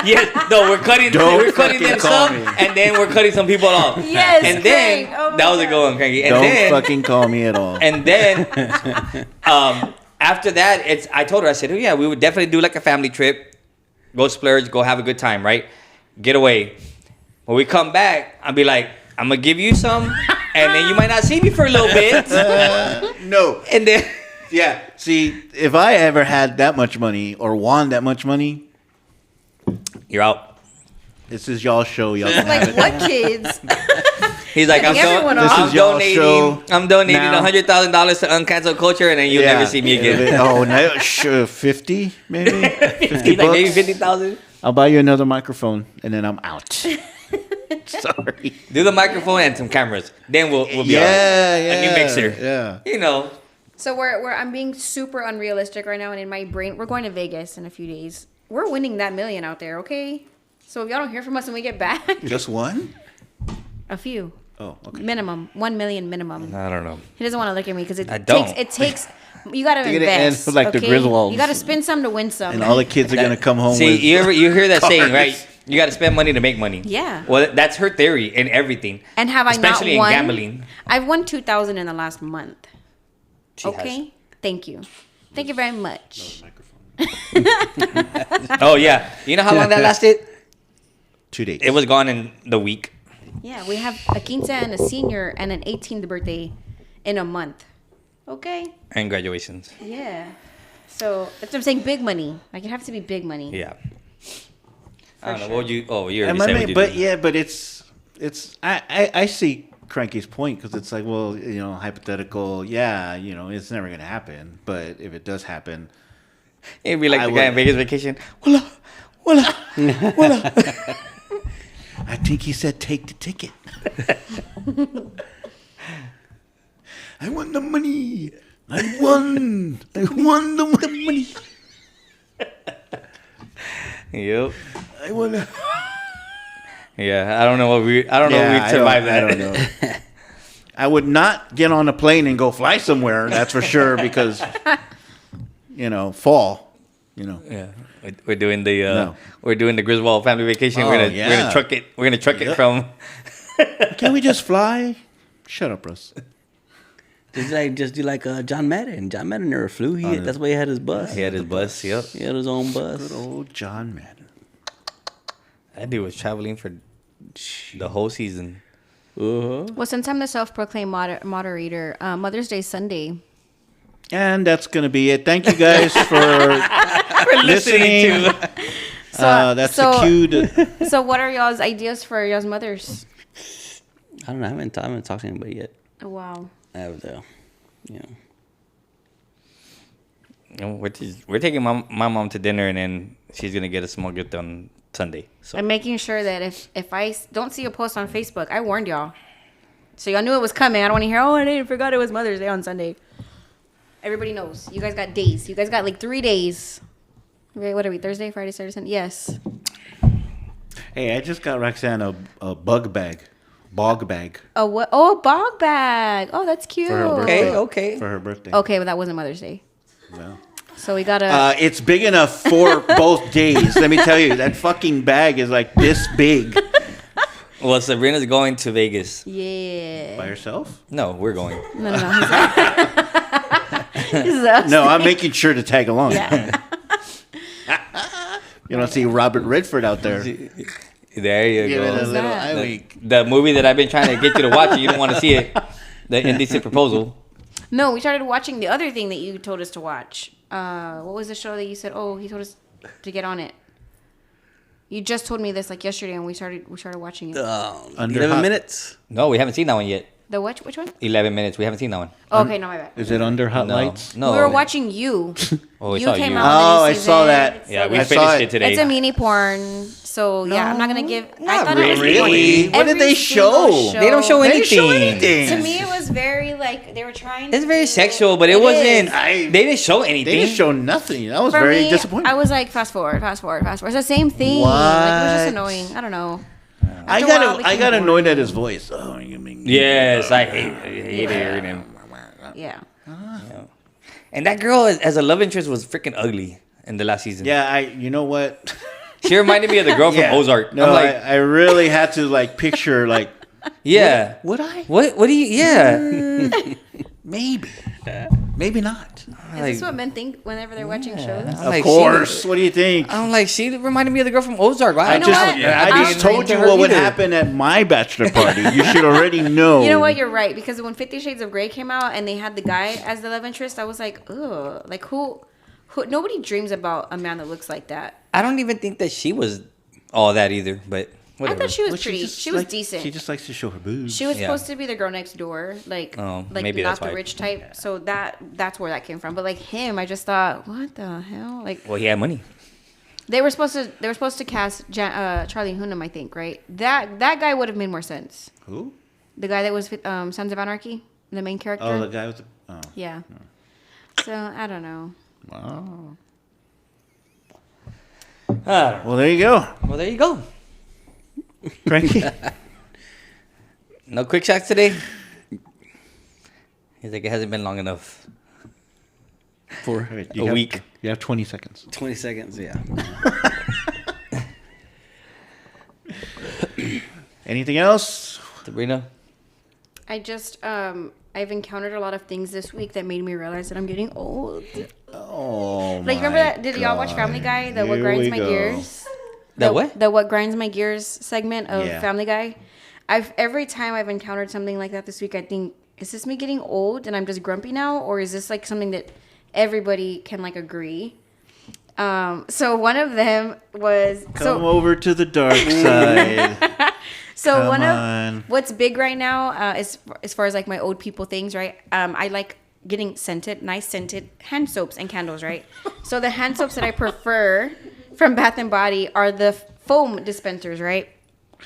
Yes, no, we're cutting Don't them fucking some, call me. and then we're cutting some people off. Yes, and then Craig. Oh my that was a God. good one, Cranky. And Don't then fucking call me at all. and then after that, I told her, I said, oh yeah, we would definitely do like a family trip, go splurge, go have a good time, right? Get away. When we come back, I'll be like, I'm gonna give you some, and then you might not see me for a little bit, No. and then Yeah. See, if I ever had that much money or won that much money, you're out. this is y'all's show. Y'all can have Like it. what kids? He's like, Getting everyone off. This I'm is y'all's donating. show I'm donating now. $100,000 to Uncanceled Culture, and then you'll never see me again. Oh, no, sure, 50 maybe. 50 He's like maybe bucks. 50,000. I'll buy you another microphone, and then I'm out. Sorry. Do the microphone and some cameras. Then we'll be all right. Yeah, A new mixer. Yeah. So I'm being super unrealistic right now, and in my brain, we're going to Vegas in a few days. We're winning that $1 million out there, okay? So if y'all don't hear from us when we get back, Just one? a few Oh, okay. minimum, 1 million minimum. I don't know. He doesn't want to look at me because I don't. it takes. You gotta You're gonna invest. end like the okay? Griswolds. You gotta spend some to win some. And all the kids are going to come home See, with... you hear that saying, cars. right? You got to spend money to make money. Yeah. Well, that's her theory in everything. And have I especially not won? in gambling. I've won 2,000 in the last month. She Okay. Thank you. Thank you very much. Oh yeah. You know how long that lasted? 2 days. It was gone in the week. Yeah, we have a quince and a senior and an 18th birthday in a month. Okay. And graduations. Yeah. So that's what I'm saying. Big money. Like it has to be big money. Yeah. I don't know. What would you? Oh, you And already my said man- what you but do. yeah, but it's I see Cranky's point because it's like, well, hypothetical, yeah, it's never gonna happen. But if it does happen, It'd be like I the guy in would- Vegas vacation. Voila. I think he said take the ticket. I won the money. I won the money. Yep. I won. Yeah. I don't know what we'd survive that. I don't know. I would not get on a plane and go fly somewhere. That's for sure because fall. Yeah. We're doing the No. we're doing the Griswold family vacation. Oh, we're yeah. gonna truck it. We're gonna truck it Yep. from. Can we just fly? Shut up, Russ. Just do like John Madden. John Madden never flew. That's why he had his bus. He had his bus. Yep. He had his own bus. Good old John Madden. That dude was traveling for the whole season. Well, since I'm the self-proclaimed moderator, Mother's Day Sunday. And that's going to be it. Thank you guys for listening. That's the cue to... So what are y'all's ideas for y'all's mothers? I don't know. I haven't talked to anybody yet. Oh, wow. I have though. We're taking my mom to dinner, and then she's gonna get a small gift on Sunday. So I'm making sure that if I don't see a post on Facebook, I warned y'all. So y'all knew it was coming. I don't want to hear, oh, I didn't forgot it was Mother's Day on Sunday. Everybody knows. You guys got days. You guys got like 3 days. Wait, what are we? Thursday, Friday, Saturday, Sunday? Yes. Hey, I just got Roxanne a bug bag. Bog bag. Oh, what? Oh, a bog bag. Oh, that's cute. For her birthday. Okay. For her birthday. Okay, but that wasn't Mother's Day. No. So we gotta. It's big enough for both days. Let me tell you, that fucking bag is like this big. Well, Sabrina's going to Vegas. Yeah. By herself? No, we're going. No. He's No, I'm making sure to tag along. Yeah. You don't see Robert Redford out there. There you Give it a go. little that? eye wink. The movie that I've been trying to get you to watch, you don't want to see it. The Indecent Proposal. No, we started watching the other thing that you told us to watch. What was the show that you said? Oh, he told us to get on it. You just told me this like yesterday, and we started watching it. Under 11 hot- minutes. No, we haven't seen that one yet. The which one? 11 minutes. We haven't seen that one. Oh, okay, no, my bad. Is it under hot No. lights? No. We were watching You. Oh, we saw You. out with a new Oh, I saw season. that. Yeah, we I saw finished it. it today. It's a mini porn, so yeah, I'm not gonna give. I not thought it was really. What did every they single show? They don't show They anything. didn't show anything. To me, it was very like they were trying. It's to very do- sexual, but it is. wasn't. I- They didn't show anything. They didn't show nothing. That was For very me, disappointing. I was like, fast forward. It's the same thing. Like, it was just What? annoying. I don't know. I After a while, it got became annoyed at his voice. Oh, you mean? Yes, I hate hearing him. Yeah. And that girl as a love interest was freaking ugly in the last season. Yeah, you know what? She reminded me of the girl from Yeah. Ozark. No, I'm like, I really had to like picture like. yeah. Would I? What do you? Yeah. Maybe not. Is this what men think whenever they're watching shows? I'm Of like, course. What do you think? I'm like, she reminded me of the girl from Ozark. Right? I know just, what? I just told you what would happen at my bachelor party. You should already know. You know what? You're right, because when 50 Shades of Grey came out and they had the guy as the love interest, I was like, ugh, like who? Nobody dreams about a man that looks like that. I don't even think that she was all that either, but whatever. I thought she was Well, pretty. just She was like- decent. She just likes to show her boobs. She was Yeah. supposed to be the girl next door, like maybe not that's the why. rich type. So that's where that came from. But like him, I just thought, what the hell? Like Well, he had money. they were supposed to cast Charlie Hunnam, I think, right? That guy would have made more sense. Who? The guy that was Sons of Anarchy, the main character. Oh, the guy with the. Oh. Yeah. So I don't know. Wow. Ah, Well, there you go. well, there you go. Cranky. No quick shots today. He's like, it hasn't been long enough. For You A have- week. You have 20 seconds. 20 seconds, yeah. Anything else? Sabrina? I just I've encountered a lot of things this week that made me realize that I'm getting old. Oh, Like remember that? Did y'all watch Family Guy? The What Here Grinds we My go. Gears. The what? The What Grinds My Gears segment of Yeah. Family Guy. Every time I've encountered something like that this week, I think, is this me getting old and I'm just grumpy now, or is this like something that everybody can like agree? So one of them was Come over to the dark side. So Come one on. of what's big right now, is as far as like my old people things, right? I like getting nice scented hand soaps and candles, right? So the hand soaps that I prefer from Bath and Body are the foam dispensers, right?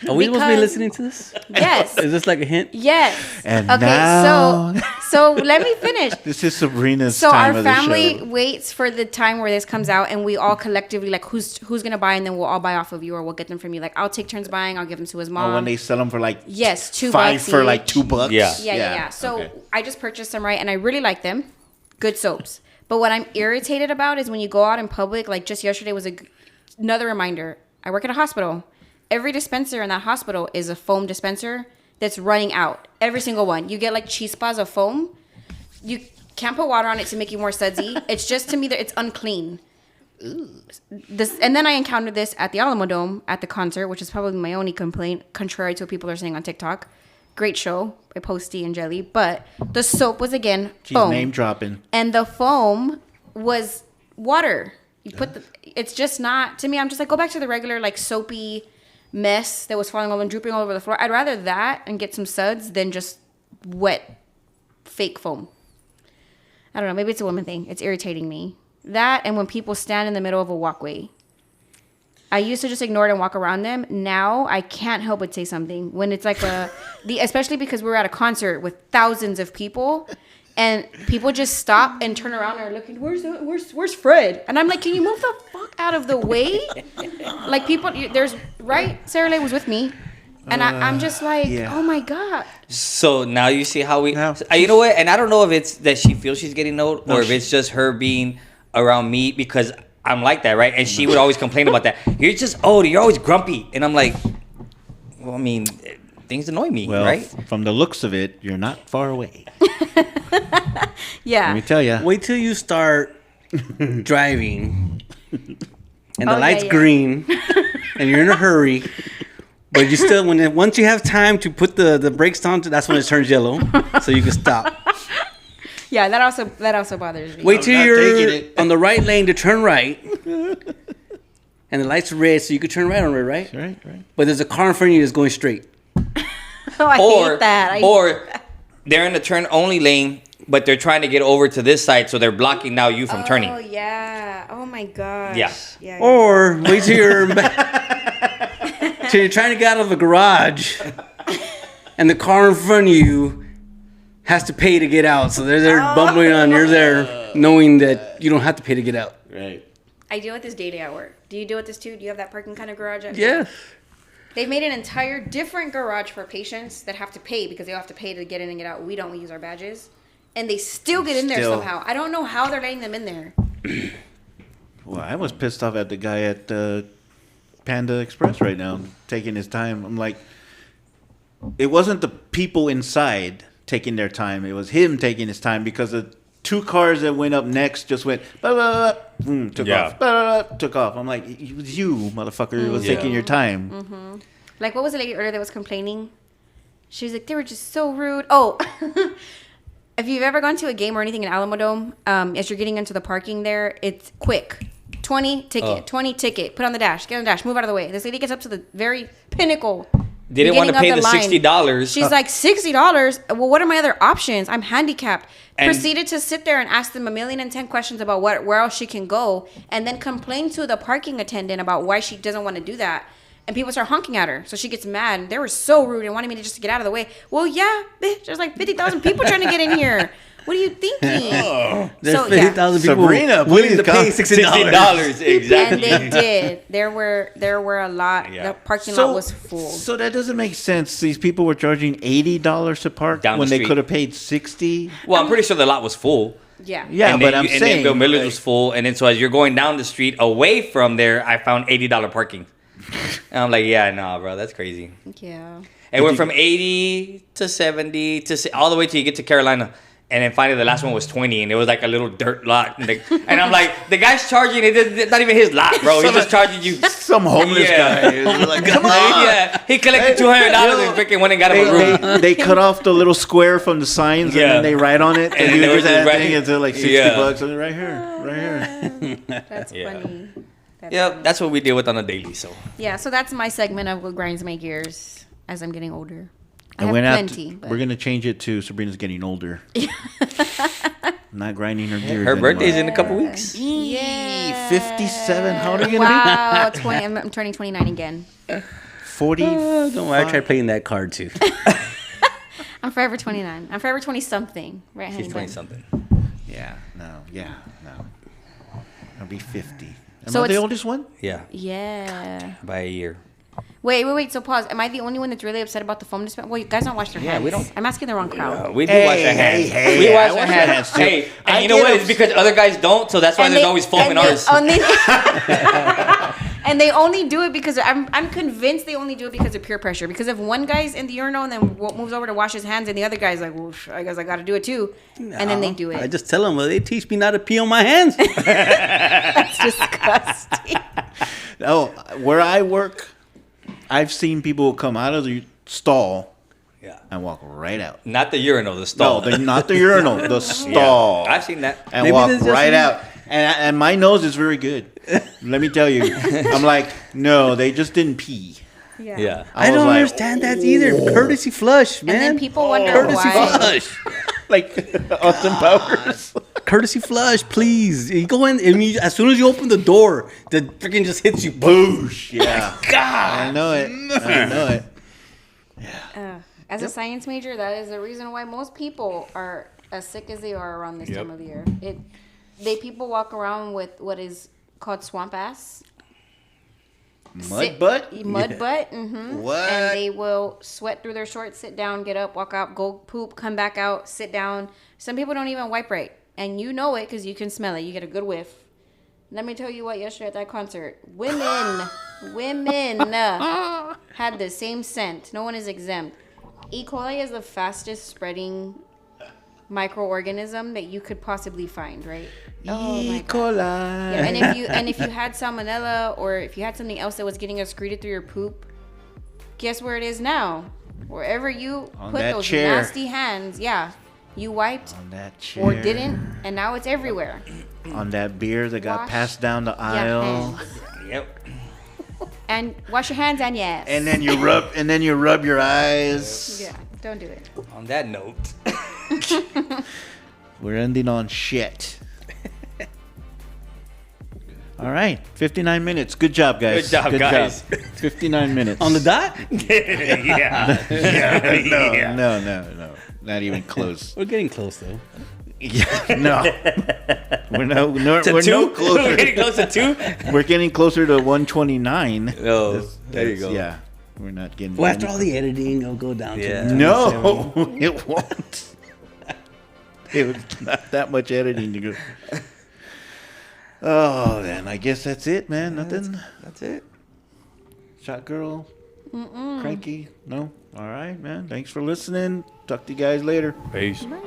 Are we supposed to be Because- listening to this? Yes. Is this like a hint? Yes. And okay, now- so let me finish. This is Sabrina's So time our of the family show. waits for the time where this comes out, and we all collectively like who's gonna buy, and then we'll all buy off of you, or we'll get them from you. Like I'll take turns buying, I'll give them to his mom. Oh, when they sell them for like yes, $2 5 for like each. $2. Yeah. Yeah. So okay. I just purchased them, right? And I really like them. Good soaps. But what I'm irritated about is when you go out in public, like just yesterday was another reminder. I work at a hospital. Every dispenser in that hospital is a foam dispenser that's running out. Every single one. You get like chispas of foam. You can't put water on it to make you more sudsy. It's just, to me, that it's unclean. And then I encountered this at the Alamo Dome at the concert, which is probably my only complaint, contrary to what people are saying on TikTok. Great show by Posty and Jelly, but the soap was again She's foam, name dropping. and the foam was water. You put it's just not, to me. I'm just like, go back to the regular like soapy mess that was falling over and drooping all over the floor. I'd rather that and get some suds than just wet fake foam. I don't know. Maybe it's a woman thing. It's irritating me. That, and when people stand in the middle of a walkway. I used to just ignore it and walk around them. Now I can't help but say something when it's like especially because we were at a concert with thousands of people, And people just stop and turn around and are looking, where's Fred? And I'm like, can you move the fuck out of the way? Like people, Sarah Lee was with me. And I'm just like, oh my God. So now you see how we, Now- you know what? And I don't know if it's that she feels she's getting old or if it's just her being around me because I'm like that, right? And she would always complain about that. You're just old. You're always grumpy. And I'm like, well, I mean, things annoy me, Well, right? from the looks of it, you're not far away. Yeah. Let me tell you. Wait till you start driving and the Oh, light's yeah. green and you're in a hurry, but you still once you have time to put the brakes on, that's when it turns yellow, so you can stop. Yeah, that also bothers me. Wait till not taking you're it. on the right lane to turn right, and the lights are red, so you can turn right on red, right? Right. But there's a car in front of you that's going straight. Oh, I hate that. Or they're in the turn only lane, but they're trying to get over to this side, so they're blocking now you from turning. Oh yeah. Oh my gosh. Yeah. Or wait till you're till you're trying to get out of the garage, and the car in front of you has to pay to get out. So they're bumbling on. You're there knowing that you don't have to pay to get out. Right. I deal with this daily at work. Do you deal with this too? Do you have that parking kind of garage? Yeah. They've made an entire different garage for patients that have to pay because they have to pay to get in and get out. We don't. We use our badges. And they still get in there Still. somehow. I don't know how they're letting them in there. Well, I was pissed off at the guy at Panda Express right now, taking his time. I'm like, it wasn't the people inside taking their time. It was him taking his time because the two cars that went up next just went, blah, blah, blah, boom, took off, blah, blah, blah, took off. I'm like, it was you, motherfucker, who was taking your time. Like, what was the lady earlier that was complaining? She was like, they were just so rude. Oh, if you've ever gone to a game or anything in Alamodome, as you're getting into the parking there, it's quick. 20 ticket, 20 ticket. Put on the dash. Get on the dash. Move out of the way. This lady gets up to the very pinnacle. Didn't want to pay the line. $60. She's like, $60? Well, what are my other options? I'm handicapped. And- Proceeded to sit there and ask them 1,010,000 questions about where else she can go, and then complain to the parking attendant about why she doesn't want to do that. And people start honking at her, so she gets mad. And they were so rude and wanted me to just get out of the way. Well, yeah, bitch, there's like 50,000 people trying to get in here. What are you thinking? There's So, 50,000 people Sabrina, willing please to come. pay $60. And exactly. they did. There were a lot. Yeah. The parking lot was full. So that doesn't make sense. These people were charging $80 to park Down the when they street. could have paid $60. Well, I'm pretty sure the lot was full. Yeah. Yeah, and but then I'm and saying, then Bill Miller's like- was full, and then so as you're going down the street away from there, I found $80 parking. And I'm like, yeah, nah, bro, that's crazy. Yeah. It went from 80 to 70 to all the way till you get to Carolina. And then finally, the last one was 20, and it was like a little dirt lot. And I'm like, the guy's charging it. It's not even his lot, bro. He's just charging you. Some homeless Yeah. guy. Like, come on. Yeah, he collected $200 and freaking went and got him a room. They cut off the little square from the signs Yeah. and then they write on it. And And they you were just just add writing- thing until like $60. Yeah. And right here. That's Yeah. funny. That's Yeah, funny. that's what we deal with on a daily. So Yeah, so that's my segment of what grinds my gears as I'm getting older. I And have we're not. plenty. But We're gonna change it to Sabrina's getting older. Not grinding her gears. her birthday's anymore. in a couple weeks. yeah. 57. How old are you gonna Wow, 20. I'm turning 29 again. be? 40. Don't worry, I tried playing that card too. I'm forever 29. I'm forever 20 something. Right? She's honey 20 bun? something. Yeah. No. I'll be 50. Am So I the it's- oldest one? Yeah, Yeah. by a year. Wait. So pause. Am I the only one that's really upset about the foam dispenser? Well, you guys don't wash their hands. we don't- I'm asking the wrong crowd. We do Hey, wash our hands. hey, we I wash our wash my hands. hands, too. Hey, and I you know get what? it. It's because other guys don't, so that's why there's always foam in ours. And they only do it because I'm convinced they only do it because of peer pressure. Because if one guy's in the urinal and then moves over to wash his hands, and the other guy's like, well, I guess I got to do it too, and then they do it. I just tell them, well, they teach me not to pee on my hands. That's disgusting. Oh, where I work, I've seen people come out of the stall Yeah. and walk right out. Not the urinal, the No, stall. not the urinal, the stall. I've seen that. And Maybe walk there's just right me. out. And my nose is very good. Let me tell you. I'm like, no, they just didn't pee. Yeah. I was don't like, understand that either. Courtesy flush, man. And then people wonder Courtesy why. flush. Like Austin Powers. Courtesy flush, please. You go in, and as soon as you open the door, the freaking just hits you. Boosh. Yeah. God. I know it. As a science major, that is the reason why most people are as sick as they are around this Yep. time of year. People walk around with what is called swamp ass. Mud butt? Mud butt. Mm-hmm. What? And they will sweat through their shorts, sit down, get up, walk out, go poop, come back out, sit down. Some people don't even wipe right. And you know it because you can smell it. You get a good whiff. Let me tell you what, yesterday at that concert, women had the same scent. No one is exempt. E. coli is the fastest spreading microorganism that you could possibly find, right? Oh my God. Yeah, and if you had salmonella or if you had something else that was getting excreted through your poop, guess where it is now? Wherever you On put that those chair. nasty hands, yeah, you wiped On that chair. or didn't, and now it's everywhere. On that beer that got Wash passed down the your aisle. hands. Yep. And wash your hands and yes. And then you rub your eyes. Yeah, don't do it. On that note. We're ending on shit. All right, 59 minutes. Good job, guys. Good job, guys. 59 minutes. On the dot? Yeah. No. Not even close. We're getting close, though. Yeah, no. We're no To two? no We're closer. getting close to 2? We're getting closer to 129. Oh, there you go. Yeah, we're not getting. Well, after all the editing, it'll go down Yeah. to No, it won't. It was not that much editing to go. Oh, then I guess that's it, man. Nothing. That's it. Shot girl. Cranky. No. All right, man. Thanks for listening. Talk to you guys later. Peace. Bye.